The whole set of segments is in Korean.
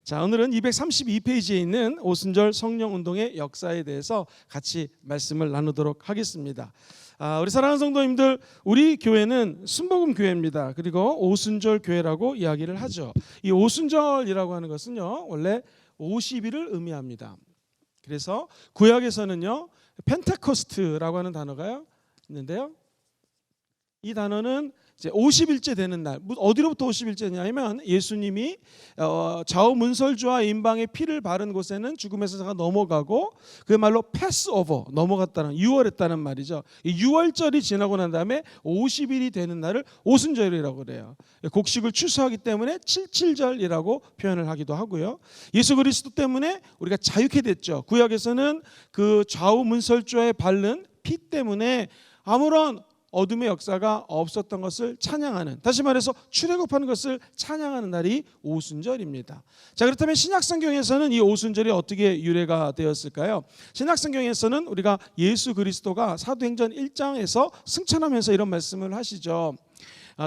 자, 오늘은 232페이지에 있는 오순절 성령운동의 역사에 대해서 같이 말씀을 나누도록 하겠습니다. 우리 사랑하는 성도님들, 우리 교회는 순복음 교회입니다. 그리고 오순절 교회라고 이야기를 하죠. 이 오순절이라고 하는 것은요, 원래 50일을 의미합니다. 그래서 구약에서는요, 펜테코스트라고 하는 단어가 있는데요, 이 단어는 이제 50일째 되는 날, 어디로부터 50일째냐면 예수님이 좌우 문설주와 임방의 피를 바른 곳에는 죽음에서 넘어가고, 그야말로 패스오버, 넘어갔다는, 유월했다는 말이죠. 이 유월절이 지나고 난 다음에 50일이 되는 날을 오순절이라고 그래요. 곡식을 추수하기 때문에 칠칠절이라고 표현을 하기도 하고요. 예수 그리스도 때문에 우리가 자유케 됐죠. 구약에서는 그 좌우 문설주에 바른 피 때문에 아무런 어둠의 역사가 없었던 것을 찬양하는, 다시 말해서 출애굽하는 것을 찬양하는 날이 오순절입니다. 자, 그렇다면 신약성경에서는 이 오순절이 어떻게 유래가 되었을까요? 신약성경에서는 우리가 예수 그리스도가 사도행전 1장에서 승천하면서 이런 말씀을 하시죠.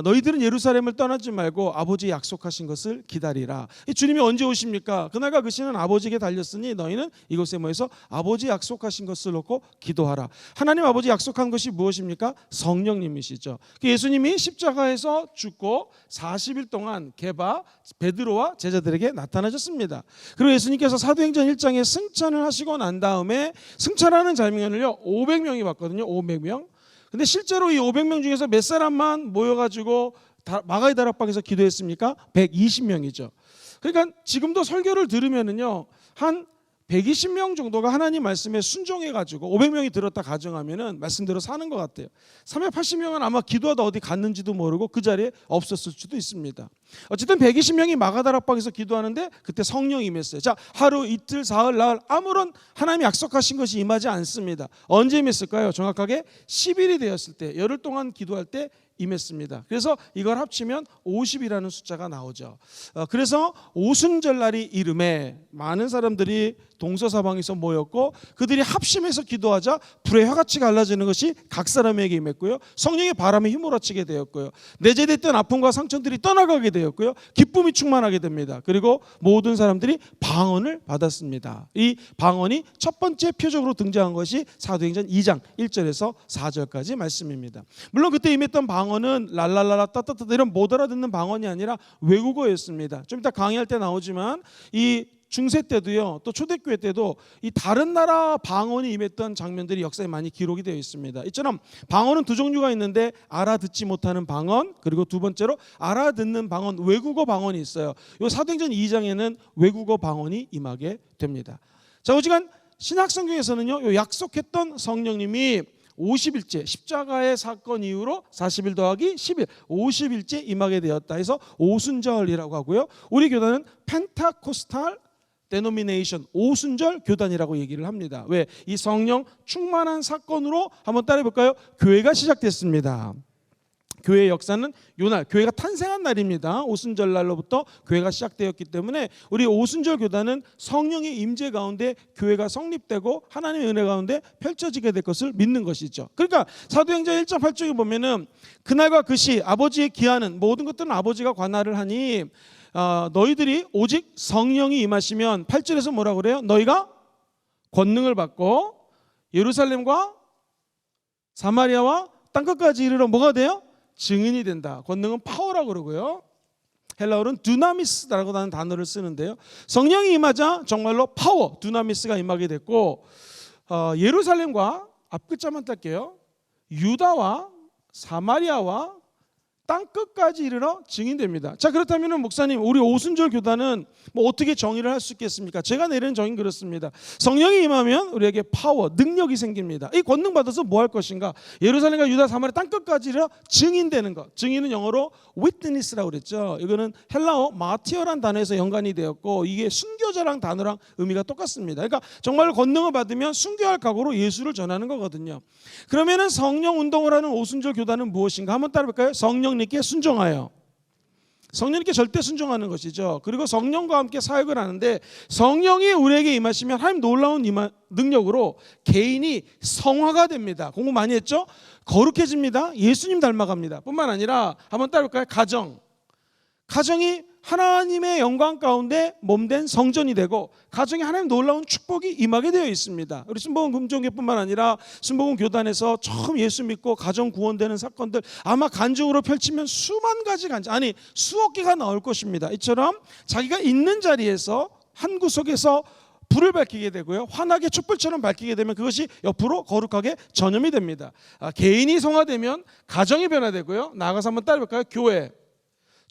너희들은 예루살렘을 떠나지 말고 아버지 약속하신 것을 기다리라. 이 주님이 언제 오십니까? 그날과 그 시는 아버지에게 달렸으니 너희는 이곳에 모여서 아버지 약속하신 것을 놓고 기도하라. 하나님 아버지 약속한 것이 무엇입니까? 성령님이시죠. 예수님이 십자가에서 죽고 40일 동안 게바 베드로와 제자들에게 나타나셨습니다. 그리고 예수님께서 사도행전 1장에 승천을 하시고 난 다음에 승천하는 장면을요 500명이 봤거든요. 500명. 근데 실제로 이 500명 중에서 몇 사람만 모여가지고 마가의 다락방에서 기도했습니까? 120명이죠. 그러니까 지금도 설교를 들으면은요, 한 120명 정도가 하나님 말씀에 순종해가지고 500명이 들었다 가정하면은 말씀대로 사는 것 같아요. 380명은 아마 기도하다 어디 갔는지도 모르고 그 자리에 없었을 수도 있습니다. 어쨌든 120명이 마가다락방에서 기도하는데 그때 성령이 임했어요. 자, 하루, 이틀, 사흘, 나흘 아무런 하나님이 약속하신 것이 임하지 않습니다. 언제 임했을까요? 정확하게 10일이 되었을 때, 열흘 동안 기도할 때 임했습니다. 그래서 이걸 합치면 50이라는 숫자가 나오죠. 그래서 오순절날이 이름에 많은 사람들이 동서사방에서 모였고, 그들이 합심해서 기도하자 불의 혀같이 갈라지는 것이 각 사람에게 임했고요, 성령의 바람이 휘몰아치게 되었고요, 내재됐던 아픔과 상처들이 떠나가게 되었고요, 기쁨이 충만하게 됩니다. 그리고 모든 사람들이 방언을 받았습니다. 이 방언이 첫 번째 표적으로 등장한 것이 사도행전 2장 1절에서 4절까지 말씀입니다. 물론 그때 임했던 방언은 랄랄라라 따따따 이런 못 알아듣는 방언이 아니라 외국어였습니다. 좀 이따 강의할 때 나오지만 이 중세 때도요, 또 초대교회 때도 이 다른 나라 방언이 임했던 장면들이 역사에 많이 기록이 되어 있습니다. 이처럼 방언은 두 종류가 있는데, 알아듣지 못하는 방언, 그리고 두 번째로 알아듣는 방언, 외국어 방언이 있어요. 이 사도행전 2장에는 외국어 방언이 임하게 됩니다. 자, 오직은 신약성경에서는요, 요 약속했던 성령님이 50일째 십자가의 사건 이후로 40일 더하기 10일 50일째 임하게 되었다 해서 오순절이라고 하고요, 우리 교단은 펜타코스탈 데노미네이션, 오순절 교단이라고 얘기를 합니다. 왜? 이 성령 충만한 사건으로 한번 따라해 볼까요? 교회가 시작됐습니다. 교회의 역사는 요날, 교회가 탄생한 날입니다. 오순절 날로부터 교회가 시작되었기 때문에 우리 오순절 교단은 성령의 임재 가운데 교회가 성립되고 하나님의 은혜 가운데 펼쳐지게 될 것을 믿는 것이죠. 그러니까 사도행전 1장 8절에 보면은 그날과 그 시 아버지의 기하는 모든 것들은 아버지가 관할을 하니 너희들이 오직 성령이 임하시면, 8절에서 뭐라고 그래요? 너희가 권능을 받고 예루살렘과 사마리아와 땅끝까지 이르러 뭐가 돼요? 증인이 된다. 권능은 파워라고 그러고요, 헬라어는 두나미스라고 하는 단어를 쓰는데요, 성령이 임하자 정말로 파워, 두나미스가 임하게 됐고, 예루살렘과, 앞글자만 뗄게요, 유다와 사마리아와 땅 끝까지 이르러 증인됩니다. 자, 그렇다면 목사님, 우리 오순절 교단은 뭐 어떻게 정의를 할 수 있겠습니까? 제가 내리는 정의는 그렇습니다. 성령이 임하면 우리에게 파워, 능력이 생깁니다. 이 권능 받아서 뭐 할 것인가? 예루살렘과 유다, 사마리아 땅 끝까지 이르러 증인되는 것. 증인은 영어로 witness라고 그랬죠. 이거는 헬라어 마티어란 단어에서 연관이 되었고, 이게 순교자랑 단어랑 의미가 똑같습니다. 그러니까 정말 권능을 받으면 순교할 각오로 예수를 전하는 거거든요. 그러면은 성령 운동을 하는 오순절 교단은 무엇인가? 한번 따라볼까요? 성령님께 순종하여. 성령님께 절대 순종하는 것이죠. 그리고 성령과 함께 사역을 하는데, 성령이 우리에게 임하시면 하나님 놀라운 능력으로 개인이 성화가 됩니다. 공부 많이 했죠? 거룩해집니다. 예수님 닮아갑니다. 뿐만 아니라 한번 따라볼까요? 가정이 하나님의 영광 가운데 몸된 성전이 되고 가정에 하나님 놀라운 축복이 임하게 되어 있습니다. 우리 순복음 금종교뿐만 아니라 순복음 교단에서 처음 예수 믿고 가정 구원되는 사건들 아마 간증으로 펼치면 수만 가지 간증, 아니 수억 개가 나올 것입니다. 이처럼 자기가 있는 자리에서 한 구석에서 불을 밝히게 되고요, 환하게 촛불처럼 밝히게 되면 그것이 옆으로 거룩하게 전염이 됩니다. 개인이 성화되면 가정이 변화되고요, 나아가서 한번 따라볼까요? 교회.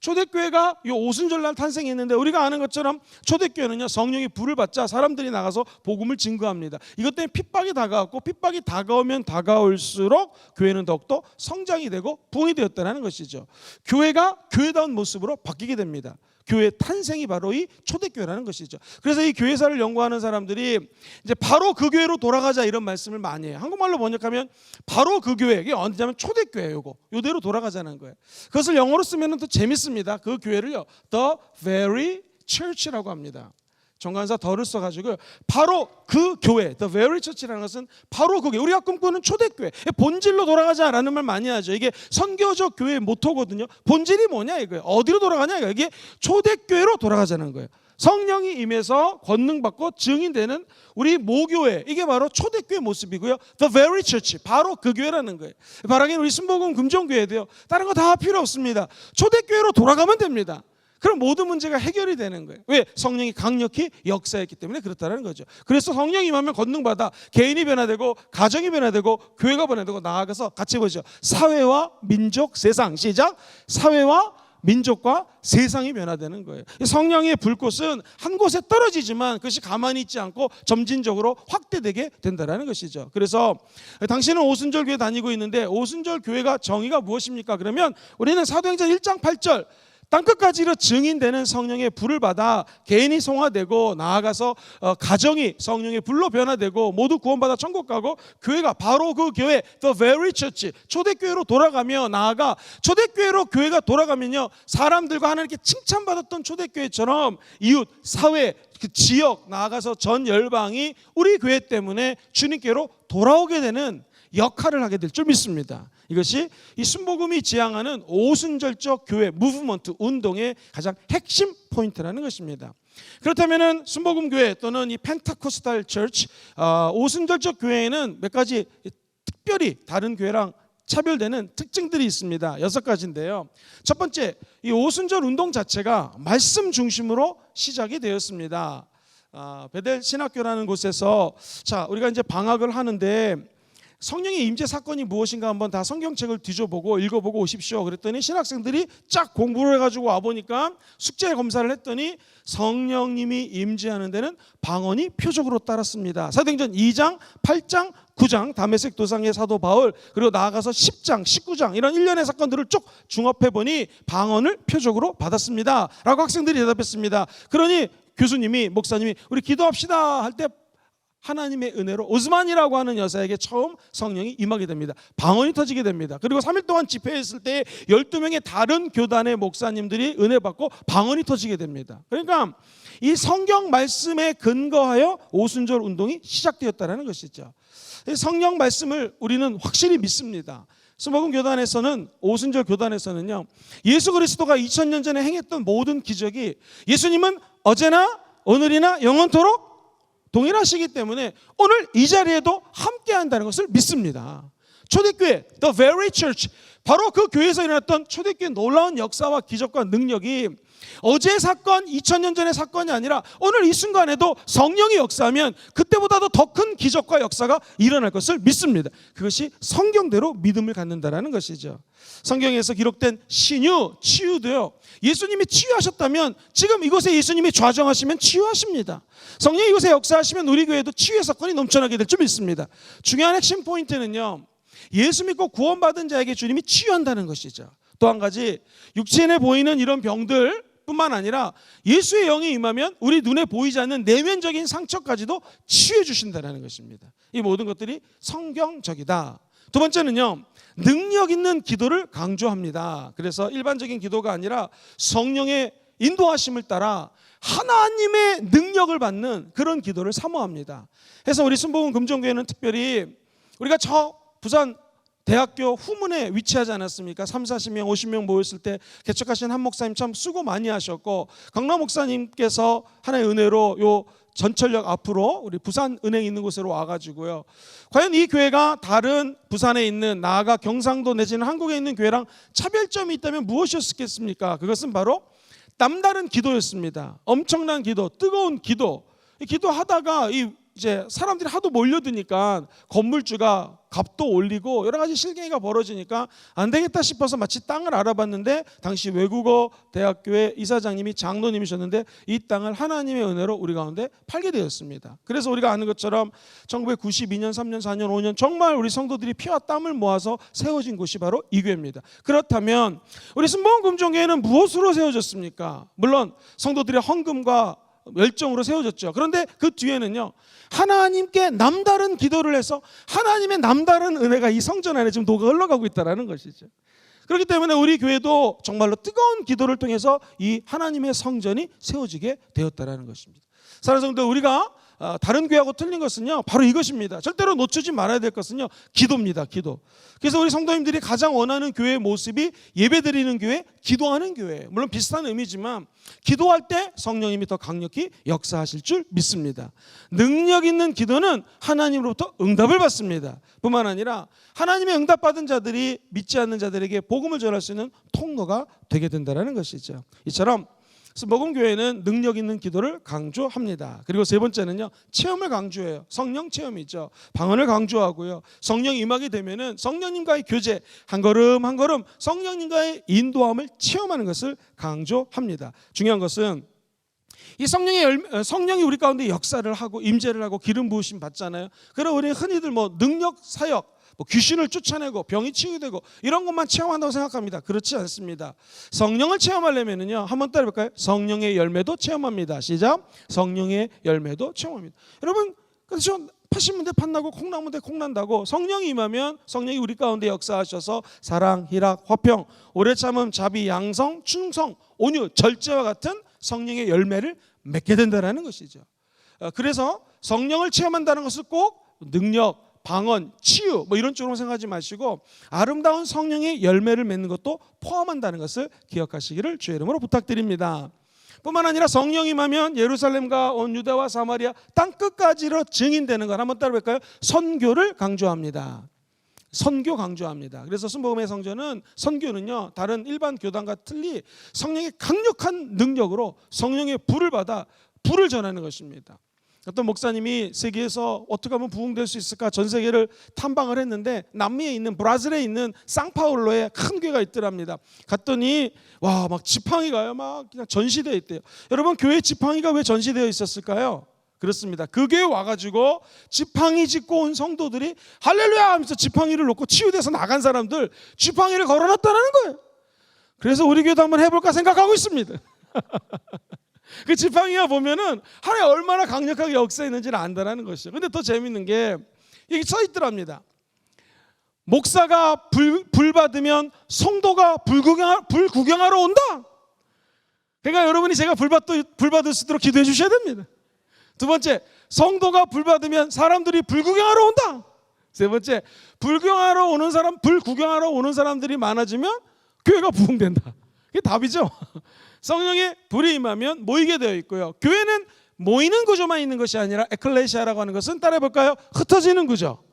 초대교회가 이 오순절날 탄생했는데 우리가 아는 것처럼 초대교회는요, 성령이 불을 받자 사람들이 나가서 복음을 증거합니다. 이것 때문에 핍박이 다가왔고, 핍박이 다가오면 다가올수록 교회는 더욱더 성장이 되고 부흥이 되었다는 것이죠. 교회가 교회다운 모습으로 바뀌게 됩니다. 교회 탄생이 바로 이 초대교회라는 것이죠. 그래서 이 교회사를 연구하는 사람들이 이제 바로 그 교회로 돌아가자 이런 말씀을 많이 해요. 한국말로 번역하면 바로 그 교회, 이게 언제냐면 초대교회, 요대로 돌아가자는 거예요. 그것을 영어로 쓰면 더 재밌습니다. 그 교회를요, The Very Church라고 합니다. 정관사 더를 써가지고 바로 그 교회, The Very Church라는 것은 바로 그 교회, 우리가 꿈꾸는 초대교회, 본질로 돌아가자라는 말 많이 하죠. 이게 선교적 교회의 모토거든요. 본질이 뭐냐 이거예요. 어디로 돌아가냐 이거예요. 이게 초대교회로 돌아가자는 거예요. 성령이 임해서 권능받고 증인되는 우리 모교회, 이게 바로 초대교회 모습이고요. The Very Church, 바로 그 교회라는 거예요. 바라기는 우리 순복음 금종교회도요, 다른 거 다 필요 없습니다. 초대교회로 돌아가면 됩니다. 그럼 모든 문제가 해결이 되는 거예요. 왜? 성령이 강력히 역사했기 때문에 그렇다는 거죠. 그래서 성령이 임하면 권능받아 개인이 변화되고 가정이 변화되고 교회가 변화되고, 나아가서 같이 보죠. 사회와 민족, 세상. 시작. 사회와 민족과 세상이 변화되는 거예요. 성령의 불꽃은 한 곳에 떨어지지만 그것이 가만히 있지 않고 점진적으로 확대되게 된다는 것이죠. 그래서 당신은 오순절 교회 다니고 있는데 오순절 교회가 정의가 무엇입니까? 그러면 우리는 사도행전 1장 8절 땅끝까지로 증인되는 성령의 불을 받아 개인이 성화되고, 나아가서 가정이 성령의 불로 변화되고 모두 구원받아 천국 가고, 교회가 바로 그 교회 The Very Church, 초대교회로 돌아가며, 나아가 초대교회로 교회가 돌아가면요, 사람들과 하나님께 칭찬받았던 초대교회처럼 이웃, 사회, 그 지역, 나아가서 전 열방이 우리 교회 때문에 주님께로 돌아오게 되는 역할을 하게 될 줄 믿습니다. 이것이 이 순복음이 지향하는 오순절적 교회 무브먼트 운동의 가장 핵심 포인트라는 것입니다. 그렇다면은 순복음 교회 또는 이 펜타코스탈 처치, 오순절적 교회에는 몇 가지 특별히 다른 교회랑 차별되는 특징들이 있습니다. 6가지인데요. 첫 번째, 이 오순절 운동 자체가 말씀 중심으로 시작이 되었습니다. 베델 신학교라는 곳에서 우리가 이제 방학을 하는데 성령의 임재 사건이 무엇인가 한번 다 성경책을 뒤져보고 읽어보고 오십시오. 그랬더니 신학생들이 쫙 공부를 해가지고 와보니까 숙제 검사를 했더니 성령님이 임재하는 데는 방언이 표적으로 따랐습니다. 사도행전 2장, 8장, 9장 다메섹 도상의 사도 바울, 그리고 나아가서 10장, 19장 이런 일련의 사건들을 쭉 중합해보니 방언을 표적으로 받았습니다 라고 학생들이 대답했습니다. 그러니 교수님이, 목사님이 우리 기도합시다 할 때 하나님의 은혜로 오스만이라고 하는 여사에게 처음 성령이 임하게 됩니다. 방언이 터지게 됩니다. 그리고 3일 동안 집회했을 때 12명의 다른 교단의 목사님들이 은혜 받고 방언이 터지게 됩니다. 그러니까 이 성경 말씀에 근거하여 오순절 운동이 시작되었다는 것이죠. 성령 말씀을 우리는 확실히 믿습니다. 순복음 교단에서는, 오순절 교단에서는요, 예수 그리스도가 2000년 전에 행했던 모든 기적이 예수님은 어제나 오늘이나 영원토록 동일하시기 때문에 오늘 이 자리에도 함께 한다는 것을 믿습니다. 초대교회 The Very Church, 바로 그 교회에서 일어났던 초대교회의 놀라운 역사와 기적과 능력이 어제 사건, 2000년 전의 사건이 아니라 오늘 이 순간에도 성령이 역사하면 그때보다도 더 큰 기적과 역사가 일어날 것을 믿습니다. 그것이 성경대로 믿음을 갖는다는 것이죠. 성경에서 기록된 신유, 치유도요, 예수님이 치유하셨다면 지금 이곳에 예수님이 좌정하시면 치유하십니다. 성령이 이곳에 역사하시면 우리 교회도 치유의 사건이 넘쳐나게 될 줄 믿습니다. 중요한 핵심 포인트는요, 예수 믿고 구원받은 자에게 주님이 치유한다는 것이죠. 또 한 가지, 육신에 보이는 이런 병들 뿐만 아니라 예수의 영이 임하면 우리 눈에 보이지 않는 내면적인 상처까지도 치유해 주신다는 것입니다. 이 모든 것들이 성경적이다. 두 번째는요, 능력 있는 기도를 강조합니다. 그래서 일반적인 기도가 아니라 성령의 인도하심을 따라 하나님의 능력을 받는 그런 기도를 사모합니다. 그래서 우리 순복음 금종교회는 특별히 우리가 저 부산 대학교 후문에 위치하지 않았습니까? 3, 40명, 50명 모였을 때 개척하신 한 목사님 참 수고 많이 하셨고, 강남 목사님께서 하나의 은혜로 요 전철역 앞으로 우리 부산은행 있는 곳으로 와가지고요, 과연 이 교회가 다른 부산에 있는, 나아가 경상도 내지는 한국에 있는 교회랑 차별점이 있다면 무엇이었겠습니까? 그것은 바로 남다른 기도였습니다. 엄청난 기도, 뜨거운 기도. 기도하다가 이제 사람들이 하도 몰려드니까 건물주가 값도 올리고 여러 가지 실갱이가 벌어지니까 안 되겠다 싶어서 마치 땅을 알아봤는데, 당시 외국어 대학교의 이사장님이 장로님이셨는데 이 땅을 하나님의 은혜로 우리 가운데 팔게 되었습니다. 그래서 우리가 아는 것처럼 1992년, 3년, 4년, 5년 정말 우리 성도들이 피와 땀을 모아서 세워진 곳이 바로 이 교회입니다. 그렇다면 우리 순복음금종교회는 무엇으로 세워졌습니까? 물론 성도들의 헌금과 열정으로 세워졌죠. 그런데 그 뒤에는요, 하나님께 남다른 기도를 해서 하나님의 남다른 은혜가 이 성전 안에 지금 녹아 흘러가고 있다는 것이죠. 그렇기 때문에 우리 교회도 정말로 뜨거운 기도를 통해서 이 하나님의 성전이 세워지게 되었다는 것입니다. 사랑하는 성도, 우리가 다른 교회하고 틀린 것은요, 바로 이것입니다. 절대로 놓치지 말아야 될 것은요, 기도입니다. 기도. 그래서 우리 성도님들이 가장 원하는 교회의 모습이 예배드리는 교회, 기도하는 교회. 물론 비슷한 의미지만 기도할 때 성령님이 더 강력히 역사하실 줄 믿습니다. 능력 있는 기도는 하나님으로부터 응답을 받습니다. 뿐만 아니라 하나님의 응답받은 자들이 믿지 않는 자들에게 복음을 전할 수 있는 통로가 되게 된다는 것이죠. 이처럼 순복음교회는 능력 있는 기도를 강조합니다. 그리고 세 번째는요, 체험을 강조해요. 성령 체험이죠. 방언을 강조하고요, 성령이 임하게 되면은 성령님과의 교제, 한 걸음 한 걸음 성령님과의 인도함을 체험하는 것을 강조합니다. 중요한 것은 이 성령이 우리 가운데 역사를 하고 임재를 하고 기름 부으심 받잖아요. 그럼 우리 흔히들 능력 사역, 귀신을 쫓아내고 병이 치유되고 이런 것만 체험한다고 생각합니다. 그렇지 않습니다. 성령을 체험하려면요, 한번 따라해볼까요? 성령의 열매도 체험합니다. 시작. 성령의 열매도 체험합니다. 여러분, 그렇죠? 80문대 팥나고 콩나무대 콩난다고 성령이 임하면 성령이 우리 가운데 역사하셔서 사랑, 희락, 화평, 오래 참음, 자비, 양성, 충성, 온유, 절제와 같은 성령의 열매를 맺게 된다는 것이죠. 그래서 성령을 체험한다는 것을 꼭 능력, 방언, 치유 이런 쪽으로 생각하지 마시고 아름다운 성령의 열매를 맺는 것도 포함한다는 것을 기억하시기를 주의 이름으로 부탁드립니다. 뿐만 아니라 성령이 임하면 예루살렘과 온 유다와 사마리아 땅끝까지로 증인되는 것, 한번 따라볼까요? 선교를 강조합니다. 선교 강조합니다. 그래서 순복음의 성전은, 선교는요, 다른 일반 교단과 틀리 성령의 강력한 능력으로 성령의 불을 받아 불을 전하는 것입니다. 어떤 목사님이 세계에서 어떻게 하면 부흥될 수 있을까 전 세계를 탐방을 했는데 남미에 있는, 브라질에 있는 상파울로에 큰 교회가 있더랍니다. 갔더니 와, 막 지팡이가요, 막 그냥 전시되어 있대요. 여러분, 교회 지팡이가 왜 전시되어 있었을까요? 그렇습니다. 그 교회 와가지고 지팡이 짚고 온 성도들이 할렐루야 하면서 지팡이를 놓고 치유돼서 나간 사람들 지팡이를 걸어놨다는 거예요. 그래서 우리 교회도 한번 해볼까 생각하고 있습니다. 그 지팡이가 보면은 하나님 얼마나 강력하게 역사했는지를 안다는 것이죠. 근데 더 재밌는 게 여기 써 있더랍니다. 목사가 불 받으면 성도가 불 구경하러 온다. 그러니까 여러분이 제가 불 받을 수 있도록 기도해 주셔야 됩니다. 두 번째, 성도가 불 받으면 사람들이 불 구경하러 온다. 세 번째, 불 구경하러 오는 사람들이 많아지면 교회가 부흥된다. 이게 답이죠. 성령의 불이 임하면 모이게 되어 있고요. 교회는 모이는 구조만 있는 것이 아니라 에클레시아라고 하는 것은 따라해볼까요? 흩어지는 구조.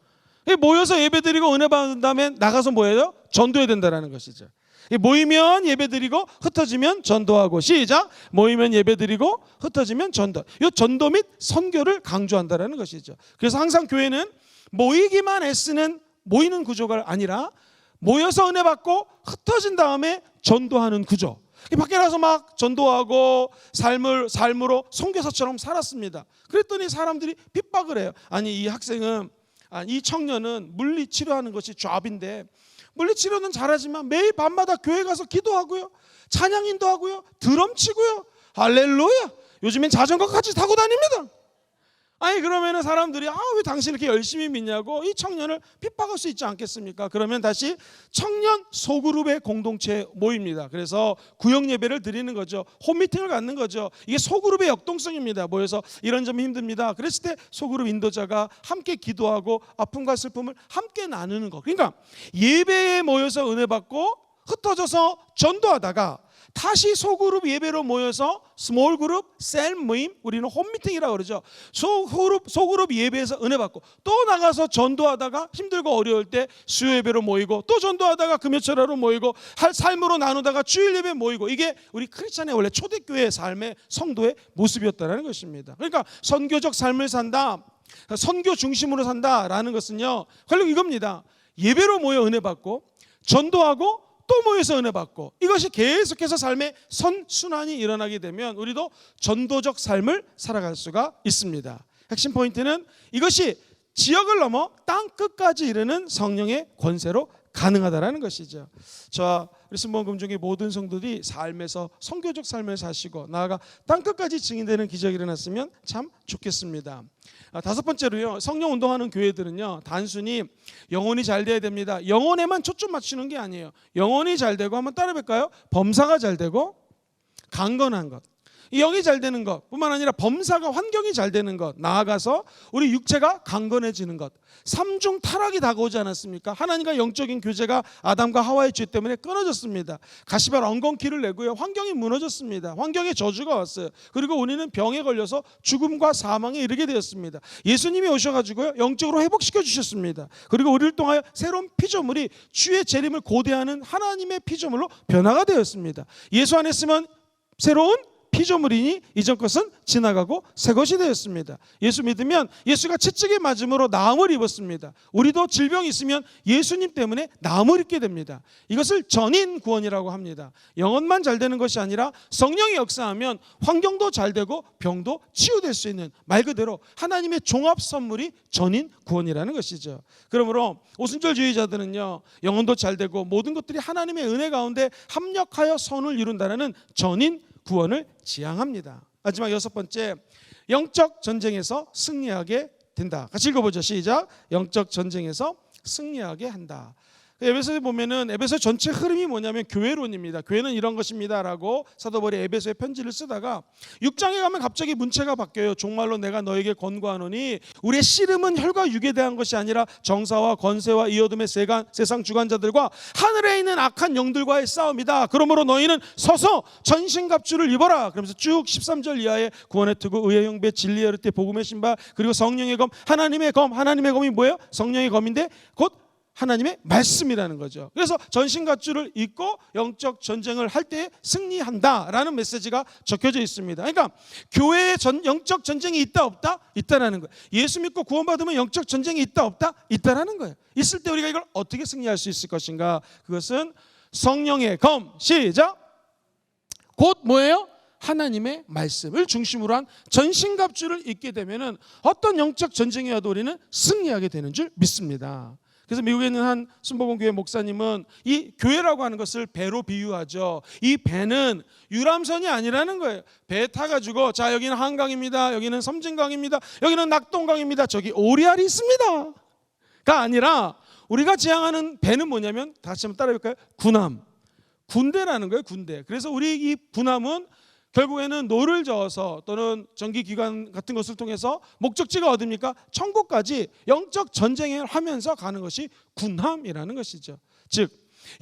모여서 예배드리고 은혜 받은 다음에 나가서 뭐예요? 전도해야 된다는 것이죠. 모이면 예배드리고 흩어지면 전도하고, 시작. 모이면 예배드리고 흩어지면 전도. 이 전도 및 선교를 강조한다는 것이죠. 그래서 항상 교회는 모이기만 애쓰는 모이는 구조가 아니라 모여서 은혜 받고 흩어진 다음에 전도하는 구조. 밖에 나가서 막 전도하고 삶으로 선교사처럼 살았습니다. 그랬더니 사람들이 핍박을 해요. 아니, 이 청년은 물리치료하는 것이 잡인데, 물리치료는 잘하지만 매일 밤마다 교회 가서 기도하고요, 찬양인도 하고요, 드럼 치고요, 할렐루야, 요즘엔 자전거까지 타고 다닙니다. 아니 그러면은 사람들이 왜 당신 이렇게 열심히 믿냐고 이 청년을 핍박할 수 있지 않겠습니까? 그러면 다시 청년 소그룹의 공동체 모입니다. 그래서 구역 예배를 드리는 거죠. 홈미팅을 갖는 거죠. 이게 소그룹의 역동성입니다. 모여서 이런 점이 힘듭니다. 그랬을 때 소그룹 인도자가 함께 기도하고 아픔과 슬픔을 함께 나누는 거. 그러니까 예배에 모여서 은혜 받고 흩어져서 전도하다가 다시 소그룹 예배로 모여서 스몰 그룹, 셀 모임, 우리는 홈미팅이라고 그러죠. 소그룹 예배에서 은혜 받고 또 나가서 전도하다가 힘들고 어려울 때 수요 예배로 모이고 또 전도하다가 금요철화로 모이고 삶으로 나누다가 주일 예배 모이고, 이게 우리 크리스찬의 원래 초대교회의 삶의 성도의 모습이었다는 것입니다. 그러니까 선교적 삶을 산다, 선교 중심으로 산다라는 것은요 결국 이겁니다. 예배로 모여 은혜 받고 전도하고 또 모여서 은혜 받고, 이것이 계속해서 삶의 선순환이 일어나게 되면 우리도 전도적 삶을 살아갈 수가 있습니다. 핵심 포인트는 이것이 지역을 넘어 땅 끝까지 이르는 성령의 권세로 가능하다라는 것이죠. 저와 우리 순복음 중에 모든 성도들이 삶에서 선교적 삶을 사시고 나아가 땅 끝까지 증인되는 기적이 일어났으면 참 좋겠습니다. 다섯 번째로요, 성령 운동하는 교회들은요 단순히 영혼이 잘 돼야 됩니다. 영혼에만 초점 맞추는 게 아니에요. 영혼이 잘 되고, 한번 따라 볼까요? 범사가 잘 되고 강건한 것, 이 영이 잘 되는 것 뿐만 아니라 범사가 환경이 잘 되는 것, 나아가서 우리 육체가 강건해지는 것. 삼중 타락이 다가오지 않았습니까? 하나님과 영적인 교제가 아담과 하와의 죄 때문에 끊어졌습니다. 가시발 엉겅퀴를 내고요, 환경이 무너졌습니다. 환경에 저주가 왔어요. 그리고 우리는 병에 걸려서 죽음과 사망에 이르게 되었습니다. 예수님이 오셔가지고요 영적으로 회복시켜 주셨습니다. 그리고 우리를 통하여 새로운 피조물이 주의 재림을 고대하는 하나님의 피조물로 변화가 되었습니다. 예수 안에 있으면 새로운 피조물이니 이전 것은 지나가고 새 것이 되었습니다. 예수 믿으면 예수가 채찍에 맞음으로 나음을 입었습니다. 우리도 질병이 있으면 예수님 때문에 나음을 입게 됩니다. 이것을 전인 구원이라고 합니다. 영혼만 잘 되는 것이 아니라 성령이 역사하면 환경도 잘 되고 병도 치유될 수 있는, 말 그대로 하나님의 종합 선물이 전인 구원이라는 것이죠. 그러므로 오순절주의자들은요 영혼도 잘 되고 모든 것들이 하나님의 은혜 가운데 합력하여 선을 이룬다는 전인 구원을 지향합니다. 마지막 여섯 번째, 영적 전쟁에서 승리하게 된다. 같이 읽어보죠. 시작. 영적 전쟁에서 승리하게 한다. 에베소에 보면은 에베소 전체 흐름이 뭐냐면 교회론입니다. 교회는 이런 것입니다라고 사도 바울이 에베소에 편지를 쓰다가 6장에 가면 갑자기 문체가 바뀌어요. 종말로 내가 너에게 권고하노니 우리의 씨름은 혈과 육에 대한 것이 아니라 정사와 권세와 이 어둠의 세상 주관자들과 하늘에 있는 악한 영들과의 싸움이다. 그러므로 너희는 서서 전신갑주를 입어라. 그러면서 쭉 13절 이하에 구원의 투구, 의의 형배, 진리의 르때, 복음의 신발, 그리고 성령의 검, 하나님의 검. 하나님의 검이 뭐예요? 성령의 검인데 곧 하나님의 말씀이라는 거죠. 그래서 전신갑주를 입고 영적 전쟁을 할 때 승리한다라는 메시지가 적혀져 있습니다. 그러니까 교회에 영적 전쟁이 있다 없다? 있다라는 거예요. 예수 믿고 구원받으면 영적 전쟁이 있다 없다? 있다라는 거예요. 있을 때 우리가 이걸 어떻게 승리할 수 있을 것인가? 그것은 성령의 검, 시작! 곧 뭐예요? 하나님의 말씀을 중심으로 한 전신갑주를 입게 되면은 어떤 영적 전쟁이 와도 우리는 승리하게 되는 줄 믿습니다. 그래서 미국에 있는 한 순복음교회 목사님은 이 교회라고 하는 것을 배로 비유하죠. 이 배는 유람선이 아니라는 거예요. 배 타가지고 자 여기는 한강입니다, 여기는 섬진강입니다, 여기는 낙동강입니다, 저기 오리알이 있습니다 가 아니라 우리가 지향하는 배는 뭐냐면, 다시 한번 따라해볼까요? 군함, 군대라는 거예요. 군대. 그래서 우리 이 군함은 결국에는 노를 저어서 또는 전기기관 같은 것을 통해서 목적지가 어딥니까? 천국까지 영적 전쟁을 하면서 가는 것이 군함이라는 것이죠. 즉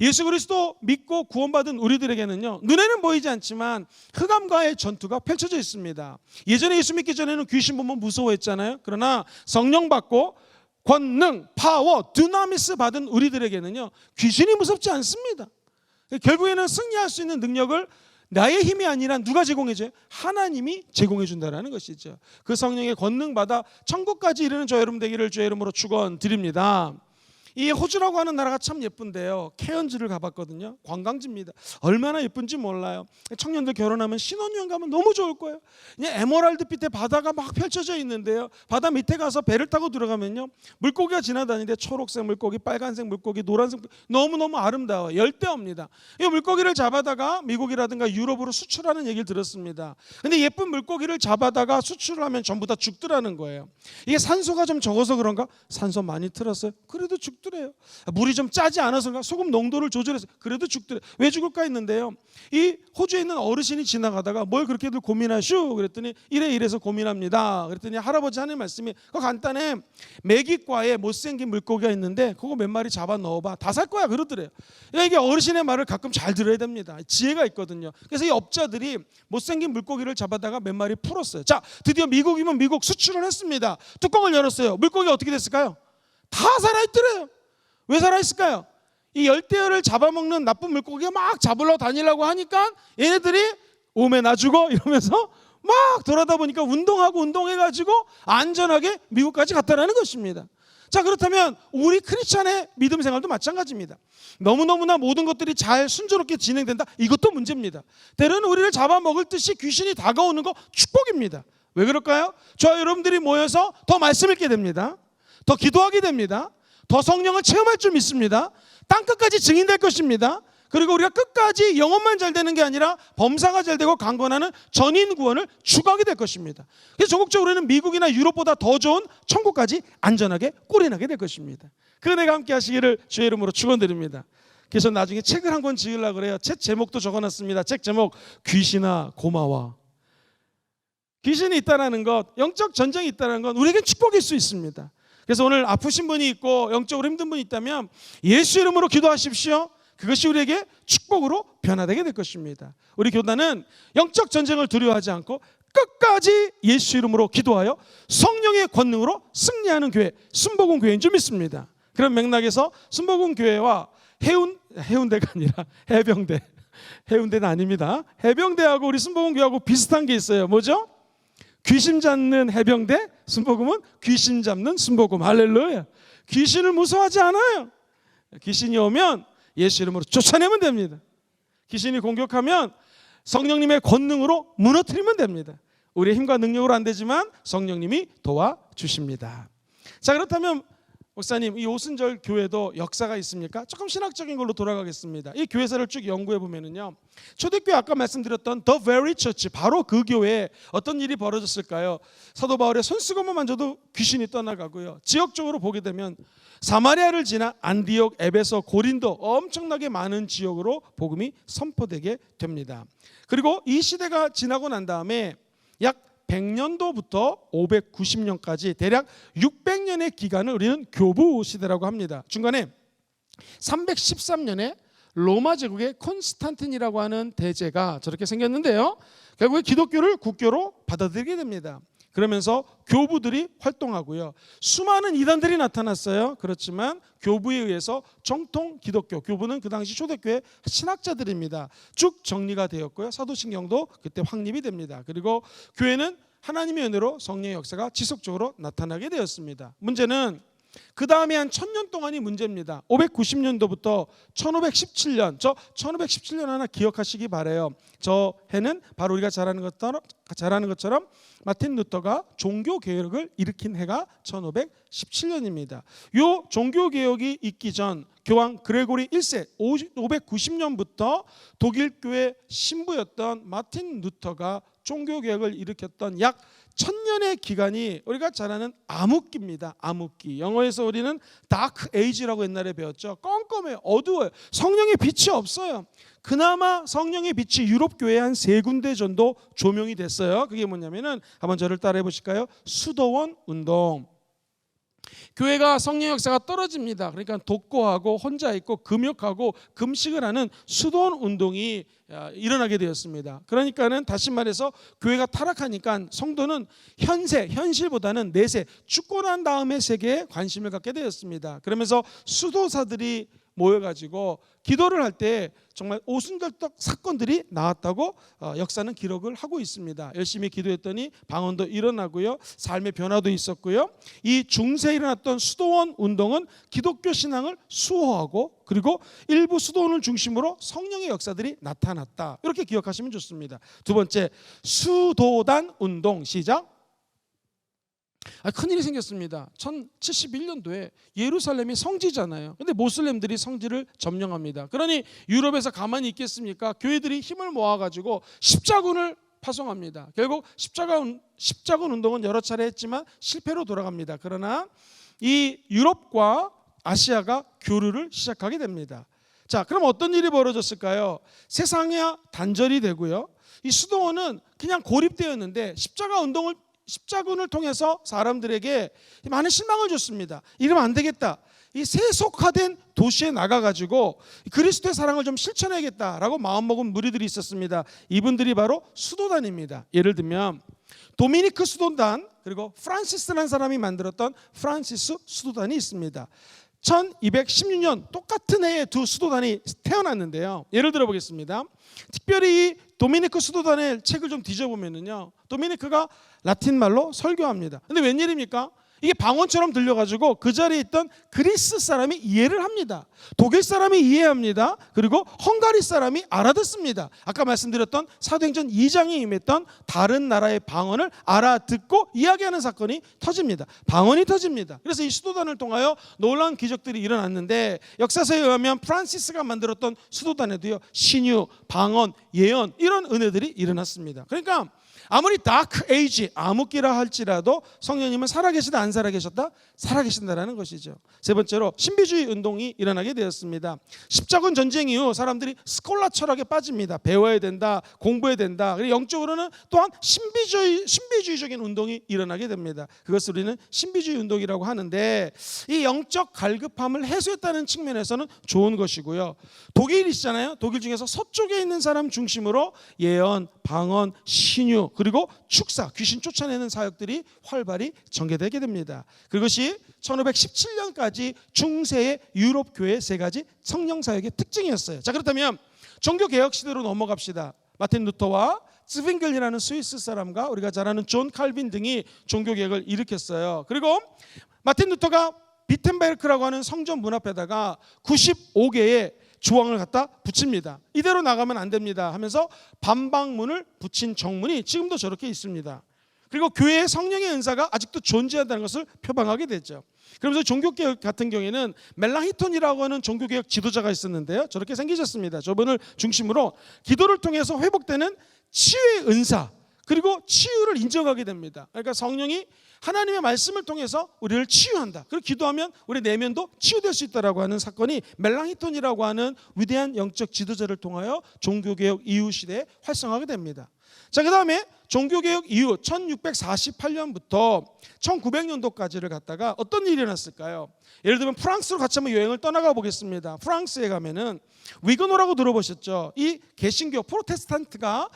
예수 그리스도 믿고 구원받은 우리들에게는요 눈에는 보이지 않지만 흑암과의 전투가 펼쳐져 있습니다. 예전에 예수 믿기 전에는 귀신 보면 무서워했잖아요. 그러나 성령 받고 권능, 파워, 두나미스 받은 우리들에게는요 귀신이 무섭지 않습니다. 결국에는 승리할 수 있는 능력을 나의 힘이 아니라 누가 제공해줘요? 하나님이 제공해 준다라는 것이죠. 그 성령의 권능 받아 천국까지 이르는 저 여러분 되기를 주의 이름으로 축원드립니다. 이 호주라고 하는 나라가 참 예쁜데요. 케언즈를 가봤거든요. 관광지입니다. 얼마나 예쁜지 몰라요. 청년들 결혼하면 신혼여행 가면 너무 좋을 거예요. 그냥 에메랄드빛의 바다가 막 펼쳐져 있는데요. 바다 밑에 가서 배를 타고 들어가면요, 물고기가 지나다니는데 초록색 물고기, 빨간색 물고기, 노란색 물고기, 너무너무 아름다워요. 열대어입니다. 이 물고기를 잡아다가 미국이라든가 유럽으로 수출하는 얘기를 들었습니다. 근데 예쁜 물고기를 잡아다가 수출을 하면 전부 다 죽더라는 거예요. 이게 산소가 좀 적어서 그런가? 산소 많이 틀었어요. 그래도 죽더래요. 물이 좀 짜지 않아서인가? 소금 농도를 조절해서 그래도 죽더래요. 왜 죽을까 했는데요, 이 호주에 있는 어르신이 지나가다가 뭘 그렇게들 고민하슈? 그랬더니 이래서 고민합니다. 그랬더니 할아버지 하는 말씀이 그거 간단해. 메기과에 못생긴 물고기가 있는데 그거 몇 마리 잡아 넣어봐. 다 살 거야 그러더래요. 그러니까 이게 어르신의 말을 가끔 잘 들어야 됩니다. 지혜가 있거든요. 그래서 이 업자들이 못생긴 물고기를 잡아다가 몇 마리 풀었어요. 자, 드디어 미국이면 미국 수출을 했습니다. 뚜껑을 열었어요. 물고기가 어떻게 됐을까요? 다 살아있더래요. 왜 살아있을까요? 이 열대어를 잡아먹는 나쁜 물고기가 막 잡으러 다니려고 하니까 얘네들이 오메 나 죽어 이러면서 막 돌아다 보니까 운동해가지고 안전하게 미국까지 갔다라는 것입니다. 자, 그렇다면 우리 크리스찬의 믿음 생활도 마찬가지입니다. 너무너무나 모든 것들이 잘 순조롭게 진행된다, 이것도 문제입니다. 때로는 우리를 잡아먹을 듯이 귀신이 다가오는 거 축복입니다. 왜 그럴까요? 저와 여러분들이 모여서 더 말씀 읽게 됩니다. 더 기도하게 됩니다. 더 성령을 체험할 줄 믿습니다. 땅끝까지 증인될 것입니다. 그리고 우리가 끝까지 영혼만 잘 되는 게 아니라 범사가 잘 되고 강건하는 전인 구원을 추구하게 될 것입니다. 그래서 전국적으로는 미국이나 유럽보다 더 좋은 천국까지 안전하게 꼴인하게 될 것입니다. 그 은혜가 함께 하시기를 주의 이름으로 축원드립니다. 그래서 나중에 책을 한 권 지으려고 그래요. 책 제목도 적어놨습니다. 책 제목 귀신아 고마워. 귀신이 있다는 것, 영적 전쟁이 있다는 건 우리에게 축복일 수 있습니다. 그래서 오늘 아프신 분이 있고 영적으로 힘든 분이 있다면 예수 이름으로 기도하십시오. 그것이 우리에게 축복으로 변화되게 될 것입니다. 우리 교단은 영적 전쟁을 두려워하지 않고 끝까지 예수 이름으로 기도하여 성령의 권능으로 승리하는 교회, 순복음 교회인 줄 믿습니다. 그런 맥락에서 순복음 교회와 해운대가 아니라 해운대는 아닙니다. 해병대하고 우리 순복음 교회하고 비슷한 게 있어요. 뭐죠? 귀신 잡는 해병대, 순복음은 귀신 잡는 순복음. 할렐루야. 귀신을 무서워하지 않아요. 귀신이 오면 예수 이름으로 쫓아내면 됩니다. 귀신이 공격하면 성령님의 권능으로 무너뜨리면 됩니다. 우리의 힘과 능력으로 안 되지만 성령님이 도와주십니다. 자, 그렇다면 목사님, 이 오순절 교회도 역사가 있습니까? 조금 신학적인 걸로 돌아가겠습니다. 이 교회사를 쭉 연구해 보면은요, 초대교회 아까 말씀드렸던 The Very Church, 바로 그 교회에 어떤 일이 벌어졌을까요? 사도 바울의 손수건만 만져도 귀신이 떠나가고요. 지역적으로 보게 되면 사마리아를 지나 안디옥, 에베소, 고린도, 엄청나게 많은 지역으로 복음이 선포되게 됩니다. 그리고 이 시대가 지나고 난 다음에 약 100년도부터 590년까지 대략 600년의 기간을 우리는 교부 시대라고 합니다. 중간에 313년에 로마 제국의 콘스탄틴이라고 하는 대제가 저렇게 생겼는데요, 결국에 기독교를 국교로 받아들이게 됩니다. 그러면서 교부들이 활동하고요, 수많은 이단들이 나타났어요. 그렇지만 교부에 의해서 정통 기독교, 교부는 그 당시 초대교회 신학자들입니다, 쭉 정리가 되었고요. 사도신경도 그때 확립이 됩니다. 그리고 교회는 하나님의 은혜로 성령의 역사가 지속적으로 나타나게 되었습니다. 문제는 그 다음에 한 1000년 동안이 문제입니다. 590년도부터 1517년, 저 1517년 하나 기억하시기 바라요. 저 해는 바로 우리가 잘 아는 것처럼 마틴 루터가 종교개혁을 일으킨 해가 1517년입니다. 요 종교개혁이 있기 전 교황 그레고리 1세 590년부터 독일교회 신부였던 마틴 루터가 종교개혁을 일으켰던 약 1000년의 기간이 우리가 잘 아는 암흑기입니다. 암흑기. 영어에서 우리는 다크 에이지라고 옛날에 배웠죠. 껌껌해요. 어두워요. 성령의 빛이 없어요. 그나마 성령의 빛이 유럽 교회에 한 3군데 정도 조명이 됐어요. 그게 뭐냐면은 한번 저를 따라해 보실까요? 수도원 운동. 교회가 성령 역사가 떨어집니다. 그러니까 독고하고 혼자 있고 금욕하고 금식을 하는 수도원 운동이 일어나게 되었습니다. 그러니까는 다시 말해서 교회가 타락하니까 성도는 현실보다는 내세, 죽고 난 다음의 세계에 관심을 갖게 되었습니다. 그러면서 수도사들이 모여가지고 기도를 할 때 정말 오순절떡 사건들이 나왔다고 역사는 기록을 하고 있습니다. 열심히 기도했더니 방언도 일어나고요, 삶의 변화도 있었고요. 이 중세에 일어났던 수도원 운동은 기독교 신앙을 수호하고, 그리고 일부 수도원을 중심으로 성령의 역사들이 나타났다. 이렇게 기억하시면 좋습니다. 두 번째, 수도단 운동. 시작. 큰일이 생겼습니다. 1071년도에 예루살렘이 성지잖아요. 근데 모슬렘들이 성지를 점령합니다. 그러니 유럽에서 가만히 있겠습니까? 교회들이 힘을 모아가지고 십자군을 파송합니다. 결국 십자군 운동은 여러 차례 했지만 실패로 돌아갑니다. 그러나 이 유럽과 아시아가 교류를 시작하게 됩니다. 자, 그럼 어떤 일이 벌어졌을까요? 세상이 단절이 되고요, 이 수도원은 그냥 고립되었는데 십자군을 통해서 사람들에게 많은 실망을 줬습니다. 이러면 안 되겠다. 이 세속화된 도시에 나가가지고 그리스도의 사랑을 좀 실천해야겠다라고 마음먹은 무리들이 있었습니다. 이분들이 바로 수도단입니다. 예를 들면 도미니크 수도단, 그리고 프란시스라는 사람이 만들었던 프란시스 수도단이 있습니다. 1216년 똑같은 해에 두 수도단이 태어났는데요. 예를 들어 보겠습니다. 특별히 이 도미니크 수도단의 책을 좀 뒤져보면요, 도미니크가 라틴 말로 설교합니다. 근데 웬일입니까? 이게 방언처럼 들려가지고 그 자리에 있던 그리스 사람이 이해를 합니다. 독일 사람이 이해합니다. 그리고 헝가리 사람이 알아듣습니다. 아까 말씀드렸던 사도행전 2장에 임했던 다른 나라의 방언을 알아듣고 이야기하는 사건이 터집니다. 방언이 터집니다. 그래서 이 수도단을 통하여 놀라운 기적들이 일어났는데, 역사서에 의하면 프란시스가 만들었던 수도단에도요, 신유, 방언, 예언, 이런 은혜들이 일어났습니다. 그러니까 아무리 다크 에이지, 암흑기라 할지라도 성령님은 살아계시다 안 살아계셨다? 살아계신다라는 것이죠. 세 번째로 신비주의 운동이 일어나게 되었습니다. 십자군 전쟁 이후 사람들이 스콜라 철학에 빠집니다. 배워야 된다, 공부해야 된다. 그리고 영적으로는 또한 신비주의적인 운동이 일어나게 됩니다. 그것을 우리는 신비주의 운동이라고 하는데, 이 영적 갈급함을 해소했다는 측면에서는 좋은 것이고요. 독일이시잖아요. 독일 중에서 서쪽에 있는 사람 중심으로 예언, 방언, 신유, 그리고 축사, 귀신 쫓아내는 사역들이 활발히 전개되게 됩니다. 그것이 1517년까지 중세의 유럽 교회의 세 가지 성령 사역의 특징이었어요. 자, 그렇다면 종교 개혁 시대로 넘어갑시다. 마틴 루터와 츠빙글이라는 스위스 사람과 우리가 잘 아는 존 칼빈 등이 종교 개혁을 일으켰어요. 그리고 마틴 루터가 비텐베르크라고 하는 성전 문 앞에다가 95개의 조항을 갖다 붙입니다. 이대로 나가면 안 됩니다 하면서 반박문을 붙인 정문이 지금도 저렇게 있습니다. 그리고 교회의 성령의 은사가 아직도 존재한다는 것을 표방하게 됐죠. 그러면서 종교개혁 같은 경우에는 멜랑히톤이라고 하는 종교개혁 지도자가 있었는데요, 저렇게 생기셨습니다. 저분을 중심으로 기도를 통해서 회복되는 치유의 은사, 그리고 치유를 인정하게 됩니다. 그러니까 성령이 하나님의 말씀을 통해서 우리를 치유한다. 그리고 기도하면 우리 내면도 치유될 수 있다라고 하는 사건이 멜랑히톤이라고 하는 위대한 영적 지도자를 통하여 종교개혁 이후 시대에 활성화하게 됩니다. 자, 그 다음에 종교개혁 이후 1648년부터 1900년도까지를 갖다가 어떤 일이 일어났을까요? 예를 들면 프랑스로 같이 한번 여행을 떠나가 보겠습니다. 프랑스에 가면은 위그노라고 들어보셨죠? 이 개신교 프로테스탄트가